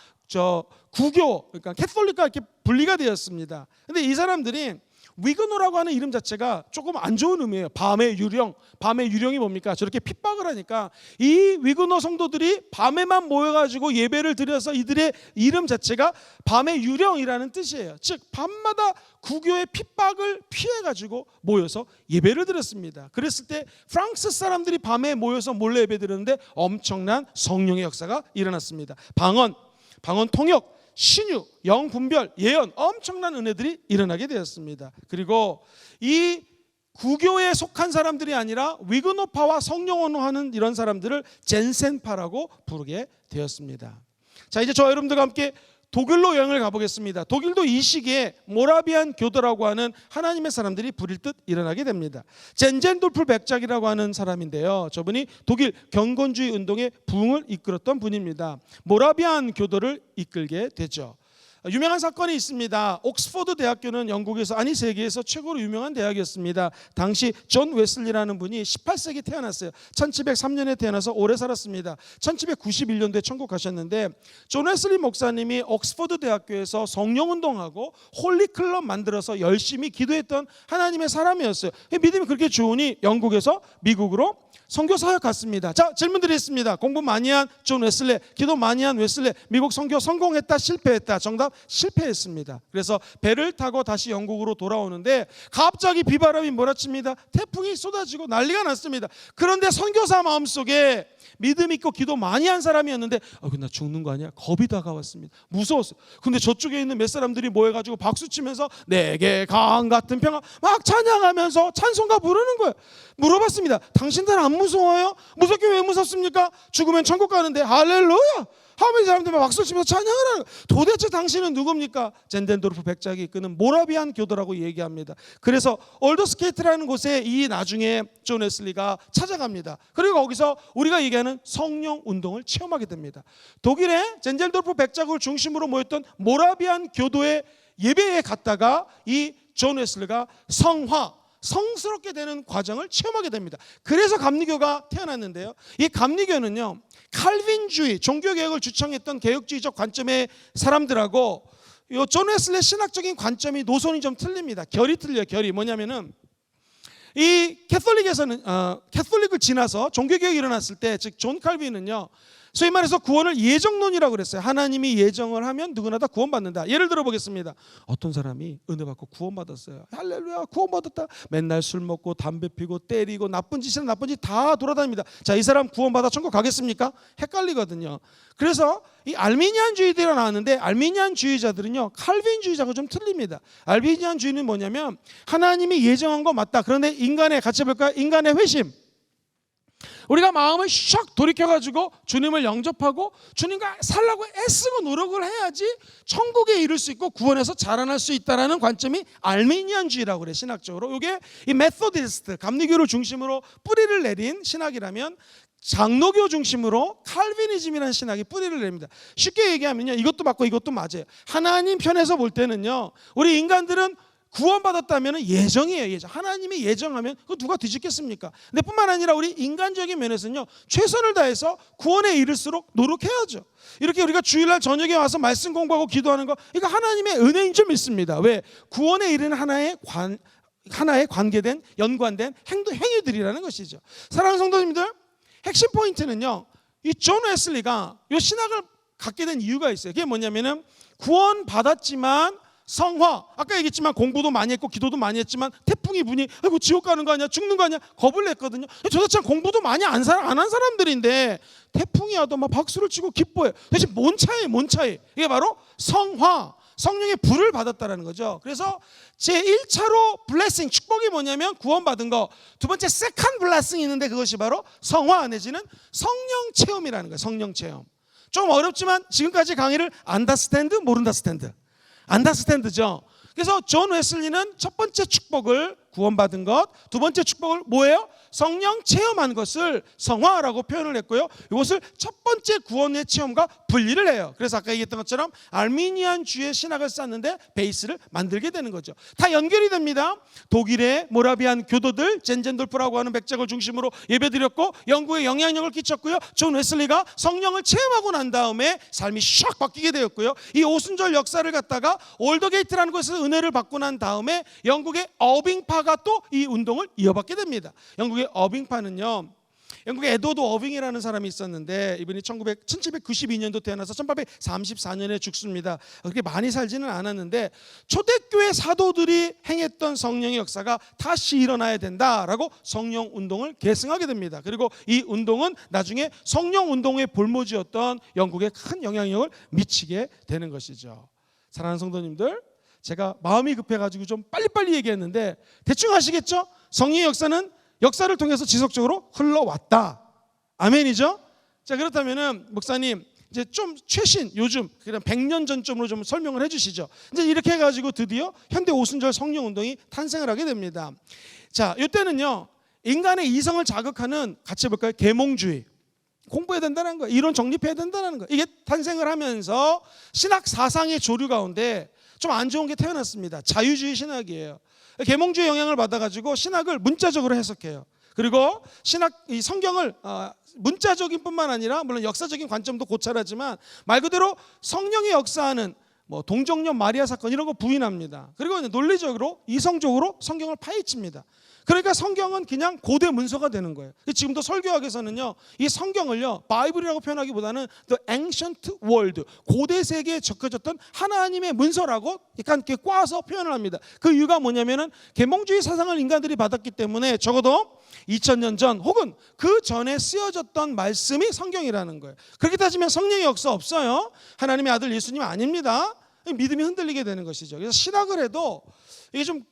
구교, 그러니까 캐톨릭과 이렇게 분리가 되었습니다. 근데 이 사람들이 위그노라고 하는 이름 자체가 조금 안 좋은 의미예요. 밤의 유령이 뭡니까? 저렇게 핍박을 하니까 이 위그노 성도들이 밤에만 모여가지고 예배를 드려서 이들의 이름 자체가 밤의 유령이라는 뜻이에요. 즉 밤마다 구교의 핍박을 피해가지고 모여서 예배를 드렸습니다. 그랬을 때 프랑스 사람들이 밤에 모여서 몰래 예배 드렸는데 엄청난 성령의 역사가 일어났습니다. 방언 통역, 신유, 영분별, 예언, 엄청난 은혜들이 일어나게 되었습니다. 그리고 이 구교에 속한 사람들이 아니라 위그노파와 성령언어하는 이런 사람들을 젠센파라고 부르게 되었습니다. 자, 이제 저와 여러분들과 함께 독일로 여행을 가보겠습니다. 독일도 이 시기에 모라비안 교도라고 하는 하나님의 사람들이 불일 듯 일어나게 됩니다. 젠젠돌프 백작이라고 하는 사람인데요, 저분이 독일 경건주의 운동의 부흥을 이끌었던 분입니다. 모라비안 교도를 이끌게 되죠. 유명한 사건이 있습니다. 옥스퍼드 대학교는 영국에서 아니 세계에서 최고로 유명한 대학이었습니다. 당시 존 웨슬리라는 분이 18세기 태어났어요. 1703년에 태어나서 오래 살았습니다. 1791년도에 천국 가셨는데 존 웨슬리 목사님이 옥스퍼드 대학교에서 성령운동하고 홀리클럽 만들어서 열심히 기도했던 하나님의 사람이었어요. 믿음이 그렇게 좋으니 영국에서 미국으로 선교 사역 갔습니다. 자, 질문 드리겠습니다. 공부 많이 한 존 웨슬리, 기도 많이 한 웨슬리, 미국 선교 성공했다, 실패했다? 정답, 실패했습니다. 그래서 배를 타고 다시 영국으로 돌아오는데 갑자기 비바람이 몰아칩니다. 태풍이 쏟아지고 난리가 났습니다. 그런데 선교사 마음속에 믿음 있고 기도 많이 한 사람이었는데 나 죽는 거 아니야? 겁이 다가왔습니다. 무서웠어요. 근데 저쪽에 있는 몇 사람들이 모여가지고 박수치면서 내게 강 같은 평화 막 찬양하면서 찬송가 부르는 거예요. 물어봤습니다. 당신들은 안 무서워요? 무섭게 왜 무섭습니까? 죽으면 천국 가는데 할렐루야 하면 이 사람들 막 박수치면서 찬양을 하는 거예요. 도대체 당신은 누굽니까? 젠덴도르프 백작이 이끄는 모라비안 교도라고 얘기합니다. 그래서 올더스케이트라는 곳에 이 나중에 존 웨슬리가 찾아갑니다. 그리고 거기서 우리가 얘기하는 성령 운동을 체험하게 됩니다. 독일의 젠덴도르프 백작을 중심으로 모였던 모라비안 교도의 예배에 갔다가 이 존 웨슬리가 성스럽게 되는 과정을 체험하게 됩니다. 그래서 감리교가 태어났는데요. 이 감리교는요, 칼빈주의, 종교개혁을 주창했던 개혁주의적 관점의 사람들하고 존 웨슬리의 신학적인 관점이 노선이 좀 틀립니다. 결이 틀려요. 결이 뭐냐면은 이 캐톨릭을 지나서 종교개혁이 일어났을 때, 즉 존 칼빈은요, 소위 말해서 구원을 예정론이라고 그랬어요. 하나님이 예정을 하면 누구나 다 구원받는다. 예를 들어 보겠습니다. 어떤 사람이 은혜 받고 구원받았어요. 할렐루야, 구원받았다. 맨날 술 먹고 담배 피고 때리고 나쁜 짓이나 나쁜 짓 다 돌아다닙니다. 자, 이 사람 구원받아 천국 가겠습니까? 헷갈리거든요. 그래서 이 알미니안주의들이 나왔는데 알미니안주의자들은요, 칼빈주의자가 좀 틀립니다. 알미니안주의는 뭐냐면 하나님이 예정한 거 맞다. 그런데 인간의, 같이 해볼까요? 인간의 회심, 우리가 마음을 샥 돌이켜가지고 주님을 영접하고 주님과 살라고 애쓰고 노력을 해야지 천국에 이를 수 있고 구원에서 자라날 수 있다는 관점이 알미니안주의라고 그래, 신학적으로. 이게 이 메소디스트, 감리교를 중심으로 뿌리를 내린 신학이라면 장로교 중심으로 칼비니즘이라는 신학이 뿌리를 냅니다. 쉽게 얘기하면요, 이것도 맞고 이것도 맞아요. 하나님 편에서 볼 때는요, 우리 인간들은 구원받았다면 예정이에요. 예정. 하나님이 예정하면 그거 누가 뒤집겠습니까? 근데 뿐만 아니라 우리 인간적인 면에서는요, 최선을 다해서 구원에 이를수록 노력해야죠. 이렇게 우리가 주일날 저녁에 와서 말씀 공부하고 기도하는 거, 이거 하나님의 은혜인 줄 믿습니다. 왜? 구원에 이르는 하나의 관계된, 연관된 행위들이라는 것이죠. 사랑하는 성도님들, 핵심 포인트는요, 이 존 웨슬리가 이 신학을 갖게 된 이유가 있어요. 그게 뭐냐면은 구원받았지만 성화, 아까 얘기했지만 공부도 많이 했고 기도도 많이 했지만 태풍이 부니 아이고 지옥 가는 거 아니야, 죽는 거 아니야, 겁을 냈거든요. 저자처럼 공부도 많이 안 한 사람들인데 태풍이 와도 막 박수를 치고 기뻐해요. 대체 뭔 차이? 이게 바로 성화, 성령의 불을 받았다라는 거죠. 그래서 제1차로 블레싱, 축복이 뭐냐면 구원받은 거. 두 번째 세컨 블레싱이 있는데 그것이 바로 성화 내지는 성령 체험이라는 거예요. 성령 체험. 좀 어렵지만 지금까지 강의를 안다스탠드, 모른다스탠드. 안다스탠드죠. 그래서 존 웨슬리는 첫 번째 축복을, 구원받은 것, 두 번째 축복을 뭐예요? 성령 체험한 것을 성화라고 표현을 했고요. 이것을 첫 번째 구원의 체험과 분리를 해요. 그래서 아까 얘기했던 것처럼 알미니안주의 신학을 쌓는데 베이스를 만들게 되는 거죠. 다 연결이 됩니다. 독일의 모라비안 교도들, 젠젠돌프라고 하는 백작을 중심으로 예배드렸고 영국에 영향력을 끼쳤고요. 존 웨슬리가 성령을 체험하고 난 다음에 삶이 샥 바뀌게 되었고요. 이 오순절 역사를 갖다가 올더게이트라는 곳에서 은혜를 받고 난 다음에 영국의 어빙파가 또 이 운동을 이어받게 됩니다. 영국의 어빙파는요, 영국에 에드워드 어빙이라는 사람이 있었는데 이분이 1792년도 태어나서 1834년에 죽습니다. 그렇게 많이 살지는 않았는데 초대교회 사도들이 행했던 성령의 역사가 다시 일어나야 된다라고 성령 운동을 계승하게 됩니다. 그리고 이 운동은 나중에 성령 운동의 볼모지였던 영국에 큰 영향력을 미치게 되는 것이죠. 사랑하는 성도님들, 제가 마음이 급해가지고 좀 빨리빨리 얘기했는데 대충 아시겠죠? 성령의 역사를 통해서 지속적으로 흘러왔다. 아멘이죠? 자, 그렇다면은 목사님 이제 좀 최신, 요즘 그냥 100년 전쯤으로 좀 설명을 해주시죠. 이제 이렇게 해가지고 드디어 현대 오순절 성령 운동이 탄생을 하게 됩니다. 자, 이때는요, 인간의 이성을 자극하는, 같이 해볼까요? 계몽주의. 공부해야 된다는 거예요. 이론 정립해야 된다는 거예요. 이게 탄생을 하면서 신학 사상의 조류 가운데 좀 안 좋은 게 태어났습니다. 자유주의 신학이에요. 계몽주의 영향을 받아가지고 신학을 문자적으로 해석해요. 그리고 이 성경을 문자적인 뿐만 아니라 물론 역사적인 관점도 고찰하지만 말 그대로 성령의 역사하는 뭐 동정녀 마리아 사건 이런 거 부인합니다. 그리고 논리적으로 이성적으로 성경을 파헤칩니다. 그러니까 성경은 그냥 고대 문서가 되는 거예요. 지금도 설교학에서는요, 이 성경을요, 바이블이라고 표현하기보다는 The Ancient World, 고대 세계에 적혀졌던 하나님의 문서라고 약간 이렇게 꽈서 표현을 합니다. 그 이유가 뭐냐면은 계몽주의 사상을 인간들이 받았기 때문에 적어도 2000년 전 혹은 그 전에 쓰여졌던 말씀이 성경이라는 거예요. 그렇게 따지면 성령의 역사 없어요. 하나님의 아들 예수님 아닙니다. 믿음이 흔들리게 되는 것이죠. 그래서 신학을 해도 이게 좀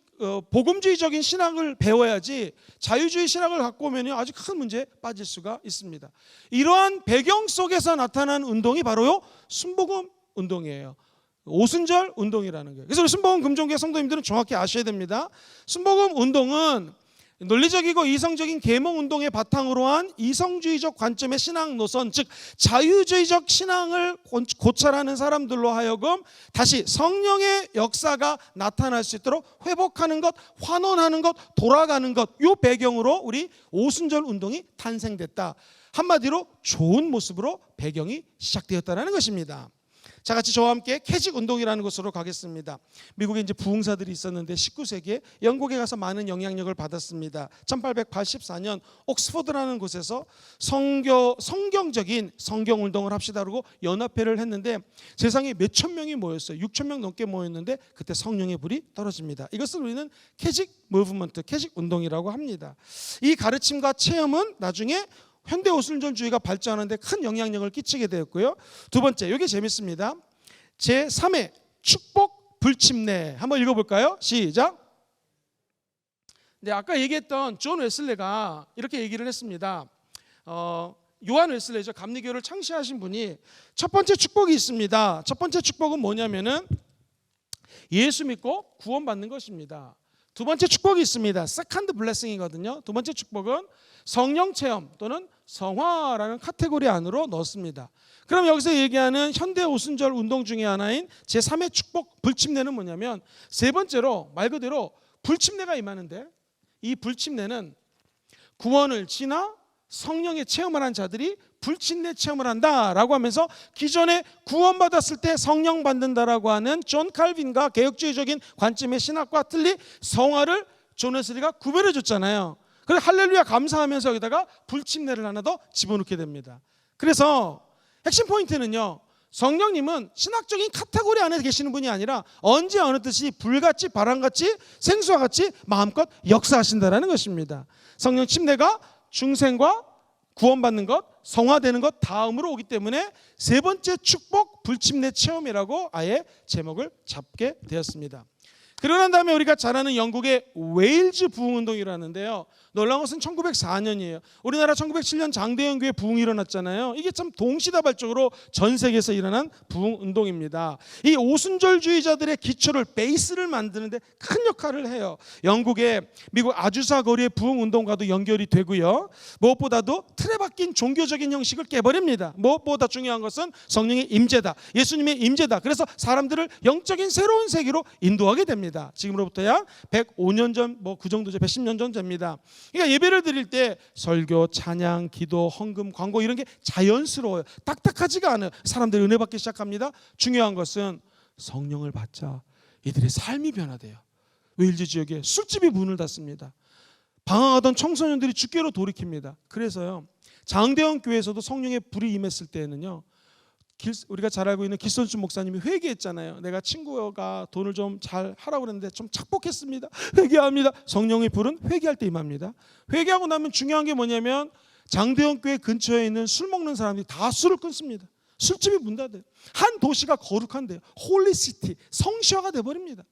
복음주의적인 신학을 배워야지 자유주의 신학을 갖고 오면 아주 큰 문제에 빠질 수가 있습니다. 이러한 배경 속에서 나타난 운동이 바로요 순복음 운동이에요. 오순절 운동이라는 거예요. 그래서 우리 순복음 금종교회 성도님들은 정확히 아셔야 됩니다. 순복음 운동은 논리적이고 이성적인 계몽 운동의 바탕으로 한 이성주의적 관점의 신앙 노선, 즉 자유주의적 신앙을 고찰하는 사람들로 하여금 다시 성령의 역사가 나타날 수 있도록 회복하는 것, 환원하는 것, 돌아가는 것, 이 배경으로 우리 오순절 운동이 탄생됐다. 한마디로 좋은 모습으로 배경이 시작되었다는 것입니다. 자, 같이 저와 함께 캐직 운동이라는 곳으로 가겠습니다. 미국에 이제 부흥사들이 있었는데 19세기에 영국에 가서 많은 영향력을 받았습니다. 1884년 옥스퍼드라는 곳에서 성경적인 성경 운동을 합시다 그러고 연합회를 했는데 세상에 몇천 명이 모였어요. 6천 명 넘게 모였는데 그때 성령의 불이 떨어집니다. 이것을 우리는 캐직 무브먼트, 캐직 운동이라고 합니다. 이 가르침과 체험은 나중에 현대 오순절주의가 발전하는데 큰 영향력을 끼치게 되었고요. 두 번째, 이게 재밌습니다. 제3회 축복 불침례 한번 읽어볼까요? 시작. 네, 아까 얘기했던 존 웨슬레가 이렇게 얘기를 했습니다. 요한 웨슬레죠. 감리교를 창시하신 분이 첫 번째 축복이 있습니다. 첫 번째 축복은 뭐냐면은 예수 믿고 구원받는 것입니다. 두 번째 축복이 있습니다. 세컨드 블레싱이거든요. 두 번째 축복은 성령 체험 또는 성화라는 카테고리 안으로 넣습니다. 그럼 여기서 얘기하는 현대 오순절 운동 중에 하나인 제3회 축복 불침례는 뭐냐면 세 번째로 말 그대로 불침례가 임하는데 이 불침례는 구원을 지나 성령의 체험을 한 자들이 불침례 체험을 한다라고 하면서 기존에 구원받았을 때 성령 받는다라고 하는 존 칼빈과 개혁주의적인 관점의 신학과 틀리 성화를 존 웨슬리가 구별해 줬잖아요. 그래서 할렐루야 감사하면서 여기다가 불침례를 하나 더 집어넣게 됩니다. 그래서 핵심 포인트는요, 성령님은 신학적인 카테고리 안에 계시는 분이 아니라 언제 어느 뜻이 불같이 바람같이 생수와 같이 마음껏 역사하신다라는 것입니다. 성령 침례가 중생과 구원받는 것, 성화되는 것 다음으로 오기 때문에 세 번째 축복 불침례 체험이라고 아예 제목을 잡게 되었습니다. 그러고 난 다음에 우리가 잘 아는 영국의 웨일즈 부흥운동이라는데요, 놀라운 것은 1904년이에요. 우리나라 1907년 장대영교회 부흥이 일어났잖아요. 이게 참 동시다발적으로 전 세계에서 일어난 부흥운동입니다. 이 오순절주의자들의 기초를 베이스를 만드는데 큰 역할을 해요. 영국의 미국 아주사 거리의 부흥운동과도 연결이 되고요. 무엇보다도 틀에 박힌 종교적인 형식을 깨버립니다. 무엇보다 중요한 것은 성령의 임재다, 예수님의 임재다. 그래서 사람들을 영적인 새로운 세계로 인도하게 됩니다. 지금으로부터 약 105년 전, 그 정도죠. 110년 전 됩니다. 그러니까 예배를 드릴 때 설교, 찬양, 기도, 헌금, 광고 이런 게 자연스러워요. 딱딱하지가 않아요. 사람들이 은혜 받기 시작합니다. 중요한 것은 성령을 받자 이들의 삶이 변화돼요. 웨일즈 지역에 술집이 문을 닫습니다. 방황하던 청소년들이 주께로 돌이킵니다. 그래서요, 장대원 교회에서도 성령의 불이 임했을 때에는요, 우리가 잘 알고 있는 길선수 목사님이 회개했잖아요. 내가 친구가 돈을 좀 잘 하라고 그랬는데 좀 착복했습니다. 회개합니다. 성령의 불은 회개할 때 임합니다. 회개하고 나면 중요한 게 뭐냐면 장대원 교회 근처에 있는 술 먹는 사람들이 다 술을 끊습니다. 술집이 문 닫아요. 한 도시가 거룩한데요, 홀리시티, 성시화가 돼버립니다.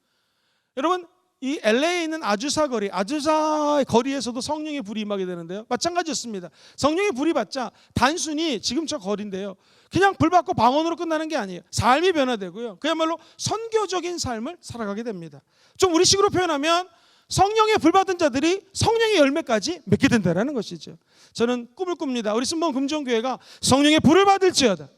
여러분, 이 LA에 있는 아주사 거리에서도 성령의 불이 임하게 되는데요, 마찬가지였습니다. 성령의 불이 받자 단순히 지금 저 거리인데요, 그냥 불 받고 방언으로 끝나는 게 아니에요. 삶이 변화되고요, 그야말로 선교적인 삶을 살아가게 됩니다. 좀 우리식으로 표현하면 성령의 불 받은 자들이 성령의 열매까지 맺게 된다는 것이죠. 저는 꿈을 꿉니다. 우리 순복음 금정교회가 성령의 불을 받을지어다.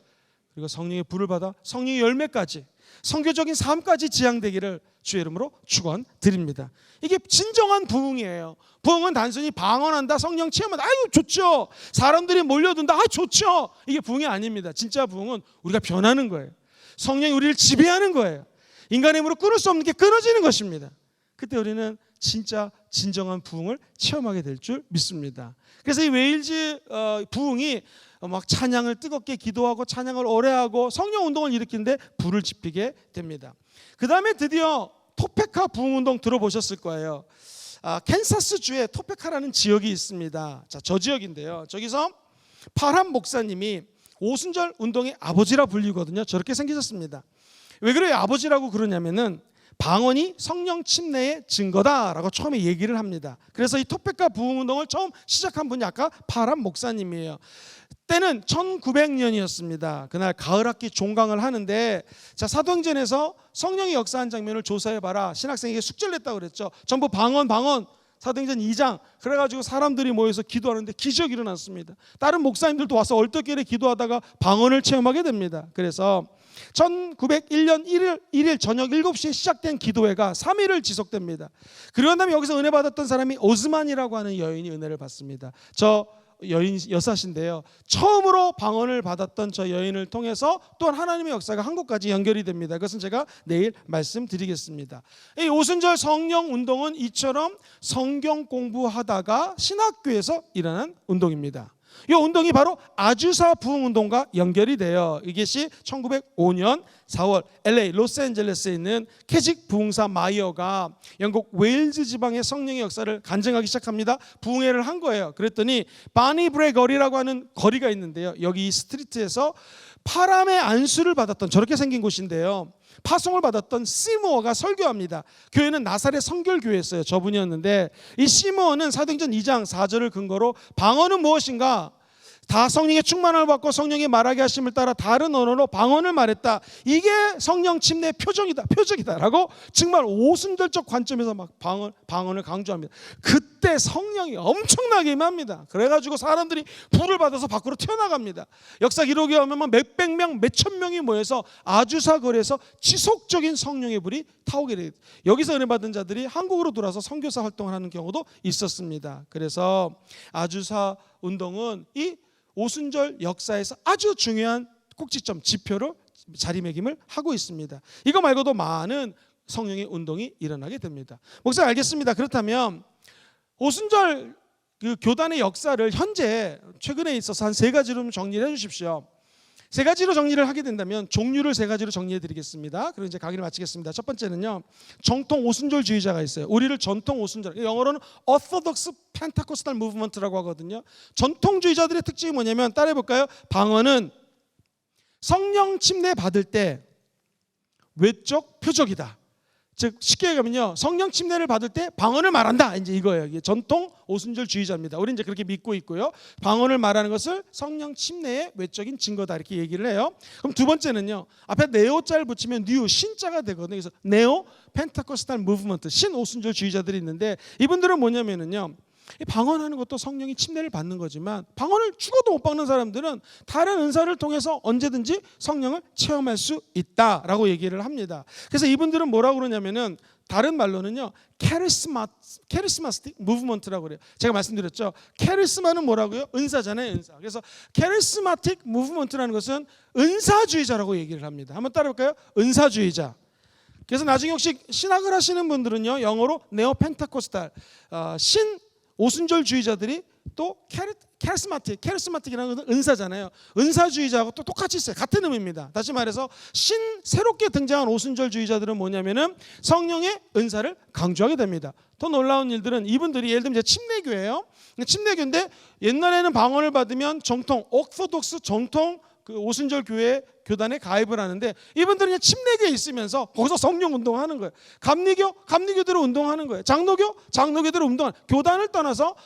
그리고 성령의 불을 받아 성령의 열매까지, 선교적인 삶까지 지향되기를 주의 이름으로 축원드립니다. 이게 진정한 부흥이에요. 부흥은 단순히 방언한다, 성령 체험한다, 아유 좋죠. 사람들이 몰려든다, 아유 좋죠. 이게 부흥이 아닙니다. 진짜 부흥은 우리가 변하는 거예요. 성령이 우리를 지배하는 거예요. 인간의 힘으로 끊을 수 없는 게 끊어지는 것입니다. 그때 우리는 진짜 진정한 부흥을 체험하게 될 줄 믿습니다. 그래서 이 웨일즈 부흥이 막 찬양을 뜨겁게 기도하고 찬양을 오래 하고 성령 운동을 일으키는데 불을 지피게 됩니다. 그 다음에 드디어 토페카 부흥 운동 들어보셨을 거예요. 캔사스주에 토페카라는 지역이 있습니다. 자, 저 지역인데요. 저기서 파람 목사님이 오순절 운동의 아버지라 불리거든요. 저렇게 생기셨습니다. 왜 그래요? 아버지라고 그러냐면은 방언이 성령 침례의 증거다라고 처음에 얘기를 합니다. 그래서 이 토페카 부흥 운동을 처음 시작한 분이 아까 파람 목사님이에요. 때는 1900년이었습니다. 그날 가을 학기 종강을 하는데, 자, 사도행전에서 성령이 역사한 장면을 조사해봐라. 신학생에게 숙제를 냈다고 그랬죠. 전부 방언. 사도행전 2장. 그래가지고 사람들이 모여서 기도하는데 기적이 일어났습니다. 다른 목사님들도 와서 얼떨결에 기도하다가 방언을 체험하게 됩니다. 그래서 1901년 1일 저녁 7시에 시작된 기도회가 3일을 지속됩니다. 그러고 나면 여기서 은혜 받았던 사람이 오스만이라고 하는 여인이 은혜를 받습니다. 저 여인 여사신데요. 처음으로 방언을 받았던 저 여인을 통해서 또한 하나님의 역사가 한국까지 연결이 됩니다. 그것은 제가 내일 말씀드리겠습니다. 이 오순절 성령 운동은 이처럼 성경 공부하다가 신학교에서 일어난 운동입니다. 이 운동이 바로 아주사 부흥 운동과 연결이 돼요. 이것이 1905년 4월 LA 로스앤젤레스에 있는 캐직 부흥사 마이어가 영국 웨일즈 지방의 성령의 역사를 간증하기 시작합니다. 부흥회를 한 거예요. 그랬더니 바니브레 거리라고 하는 거리가 있는데요. 여기 이 스트리트에서 파람의 안수를 받았던, 저렇게 생긴 곳인데요, 파송을 받았던 시모어가 설교합니다. 교회는 나사렛 성결교회였어요. 저분이었는데 이 시모어는 사도행전 2장 4절을 근거로 방언은 무엇인가? 다 성령의 충만을 받고 성령의 말하게 하심을 따라 다른 언어로 방언을 말했다. 이게 성령 침례의 표적이다라고 정말 오순절적 관점에서 막 방언을 강조합니다. 그때 성령이 엄청나게 임합니다. 그래가지고 사람들이 불을 받아서 밖으로 튀어나갑니다. 역사 기록에 보면 몇백 명, 몇천 명이 모여서 아주사 거리에서 지속적인 성령의 불이 타오게 됩니다. 여기서 은혜 받은 자들이 한국으로 돌아서 선교사 활동을 하는 경우도 있었습니다. 그래서 아주사 운동은 이 오순절 역사에서 아주 중요한 꼭지점, 지표로 자리매김을 하고 있습니다. 이거 말고도 많은 성령의 운동이 일어나게 됩니다. 목사님, 알겠습니다. 그렇다면 오순절 그 교단의 역사를 현재 최근에 있어서 한 세 가지로 정리를 해주십시오. 세 가지로 정리를 하게 된다면 종류를 세 가지로 정리해 드리겠습니다. 그리고 이제 강의를 마치겠습니다. 첫 번째는요, 정통 오순절주의자가 있어요. 우리를 전통 오순절, 영어로는 Orthodox Pentecostal Movement라고 하거든요. 전통주의자들의 특징이 뭐냐면, 따라해 볼까요? 방언은 성령 침례 받을 때 외적 표적이다. 즉 쉽게 얘기하면요, 성령 침례를 받을 때 방언을 말한다. 이제 이거예요. 이게 전통 오순절주의자입니다. 우리 이제 그렇게 믿고 있고요. 방언을 말하는 것을 성령 침례의 외적인 증거다, 이렇게 얘기를 해요. 그럼 두 번째는요, 앞에 네오자를 붙이면 뉴, 신자가 되거든요. 그래서 네오 펜타코스탈 무브먼트, 신 오순절주의자들이 있는데, 이분들은 뭐냐면은요, 이 방언하는 것도 성령이 침례를 받는 거지만 방언을 죽어도 못 받는 사람들은 다른 은사를 통해서 언제든지 성령을 체험할 수 있다라고 얘기를 합니다. 그래서 이분들은 뭐라고 그러냐면은, 다른 말로는요, 캐리스마스틱 무브먼트라고 그래요. 제가 말씀드렸죠. 캐리스마는 뭐라고요? 은사잖아요, 은사. 그래서 캐리스마틱 무브먼트라는 것은 은사주의자라고 얘기를 합니다. 한번 따라볼까요? 은사주의자. 그래서 나중에 혹시 신학을 하시는 분들은요, 영어로 네오 펜타코스탈, 신 오순절주의자들이 또 캐리스마틱이라는 것은 은사잖아요. 은사주의자하고 또 똑같이 있어요. 같은 의미입니다. 다시 말해서 새롭게 등장한 오순절주의자들은 뭐냐면은 성령의 은사를 강조하게 됩니다. 더 놀라운 일들은 이분들이 예를 들면 이제 침례교예요. 침례교인데 옛날에는 방언을 받으면 정통 옥소독스 정통 그 오순절 교회 교단에 가입을 하는데, 이분들은 그냥 침례교에 있으면서 거기서 성령 운동하는 거예요. 감리교대로 운동하는 거예요. 장로교대로 운동하는, 교단을 떠나서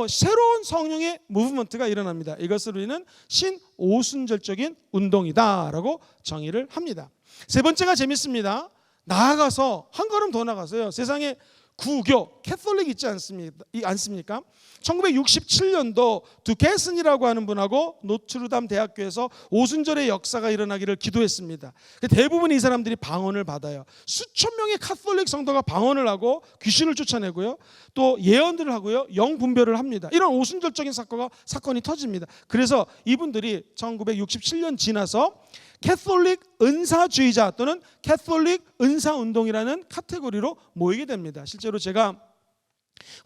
새로운 성령의 무브먼트가 일어납니다. 이것을 우리는 신오순절적인 운동이다라고 정의를 합니다. 세 번째가 재밌습니다. 나아가서 한 걸음 더 나가서요, 세상에 구교, 캐톨릭 있지 않습니까? 1967년도 두케슨이라고 하는 분하고 노트르담 대학교에서 오순절의 역사가 일어나기를 기도했습니다. 대부분 이 사람들이 방언을 받아요. 수천 명의 카톨릭 성도가 방언을 하고 귀신을 쫓아내고요, 또 예언들을 하고요, 영분별을 합니다. 이런 오순절적인 사건이 터집니다. 그래서 이분들이 1967년 지나서 캐톨릭 은사주의자 또는 캐톨릭 은사운동이라는 카테고리로 모이게 됩니다. 실제로 제가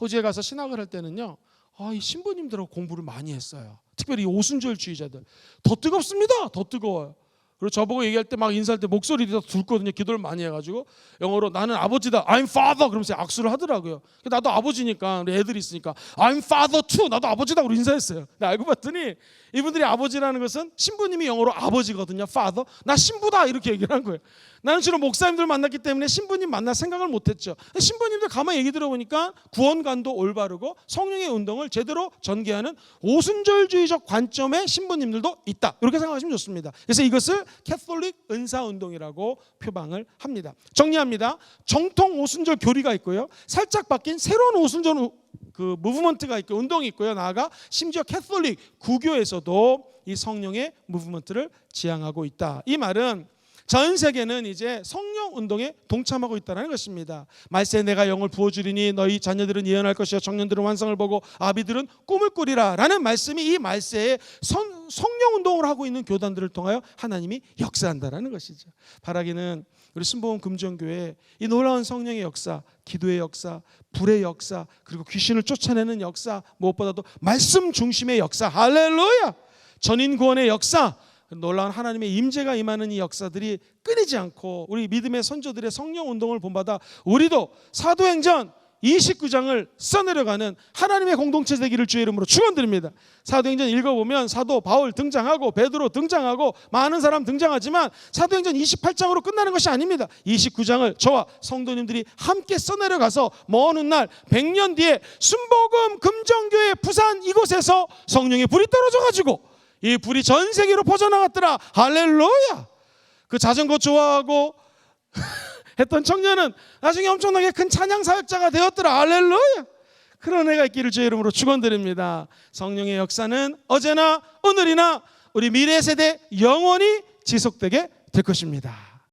호주에 가서 신학을 할 때는요, 이 신부님들하고 공부를 많이 했어요. 특별히 오순절주의자들 더 뜨겁습니다. 더 뜨거워요. 그리고 저보고 얘기할 때 막 인사할 때 목소리가 더 굵거든요. 기도를 많이 해가지고 영어로 나는 아버지다, I'm father 그러면서 악수를 하더라고요. 나도 아버지니까, 우리 애들이 있으니까 I'm father too, 나도 아버지다 그러고 인사했어요. 근데 알고 봤더니 이분들이 아버지라는 것은 신부님이 영어로 아버지거든요. father, 나 신부다 이렇게 얘기를 한 거예요. 나는 주로 목사님들 만났기 때문에 신부님 만날 생각을 못했죠. 신부님들 가만히 얘기 들어보니까 구원관도 올바르고 성령의 운동을 제대로 전개하는 오순절주의적 관점의 신부님들도 있다, 이렇게 생각하시면 좋습니다. 그래서 이것을 캐톨릭 은사운동이라고 표방을 합니다. 정리합니다. 정통 오순절 교리가 있고요, 살짝 바뀐 새로운 오순절 그 무브먼트가 있고 운동이 있고요, 나아가 심지어 캐톨릭 구교에서도 이 성령의 무브먼트를 지향하고 있다. 이 말은 전 세계는 이제 성령 운동에 동참하고 있다는 것입니다. 말세에 내가 영을 부어주리니 너희 자녀들은 예언할 것이요 청년들은 환상을 보고 아비들은 꿈을 꾸리라 라는 말씀이 이 말세에 성령 운동을 하고 있는 교단들을 통하여 하나님이 역사한다는 것이죠. 바라기는 우리 순복음 금정교회 이 놀라운 성령의 역사, 기도의 역사, 불의 역사, 그리고 귀신을 쫓아내는 역사, 무엇보다도 말씀 중심의 역사, 할렐루야, 전인 구원의 역사, 놀라운 하나님의 임재가 임하는 이 역사들이 끊이지 않고 우리 믿음의 선조들의 성령 운동을 본받아 우리도 사도행전 29장을 써내려가는 하나님의 공동체 되기를 주의 이름으로 축원드립니다. 사도행전 읽어보면 사도 바울 등장하고 베드로 등장하고 많은 사람 등장하지만 사도행전 28장으로 끝나는 것이 아닙니다. 29장을 저와 성도님들이 함께 써내려가서 먼 훗날 100년 뒤에 순복음 금정교회 부산 이곳에서 성령의 불이 떨어져가지고 이 불이 전 세계로 퍼져나갔더라. 할렐루야. 그 자전거 좋아하고 했던 청년은 나중에 엄청나게 큰 찬양 사역자가 되었더라. 할렐루야. 그런 애가 있기를 주의 이름으로 축원드립니다. 성령의 역사는 어제나 오늘이나 우리 미래 세대 영원히 지속되게 될 것입니다.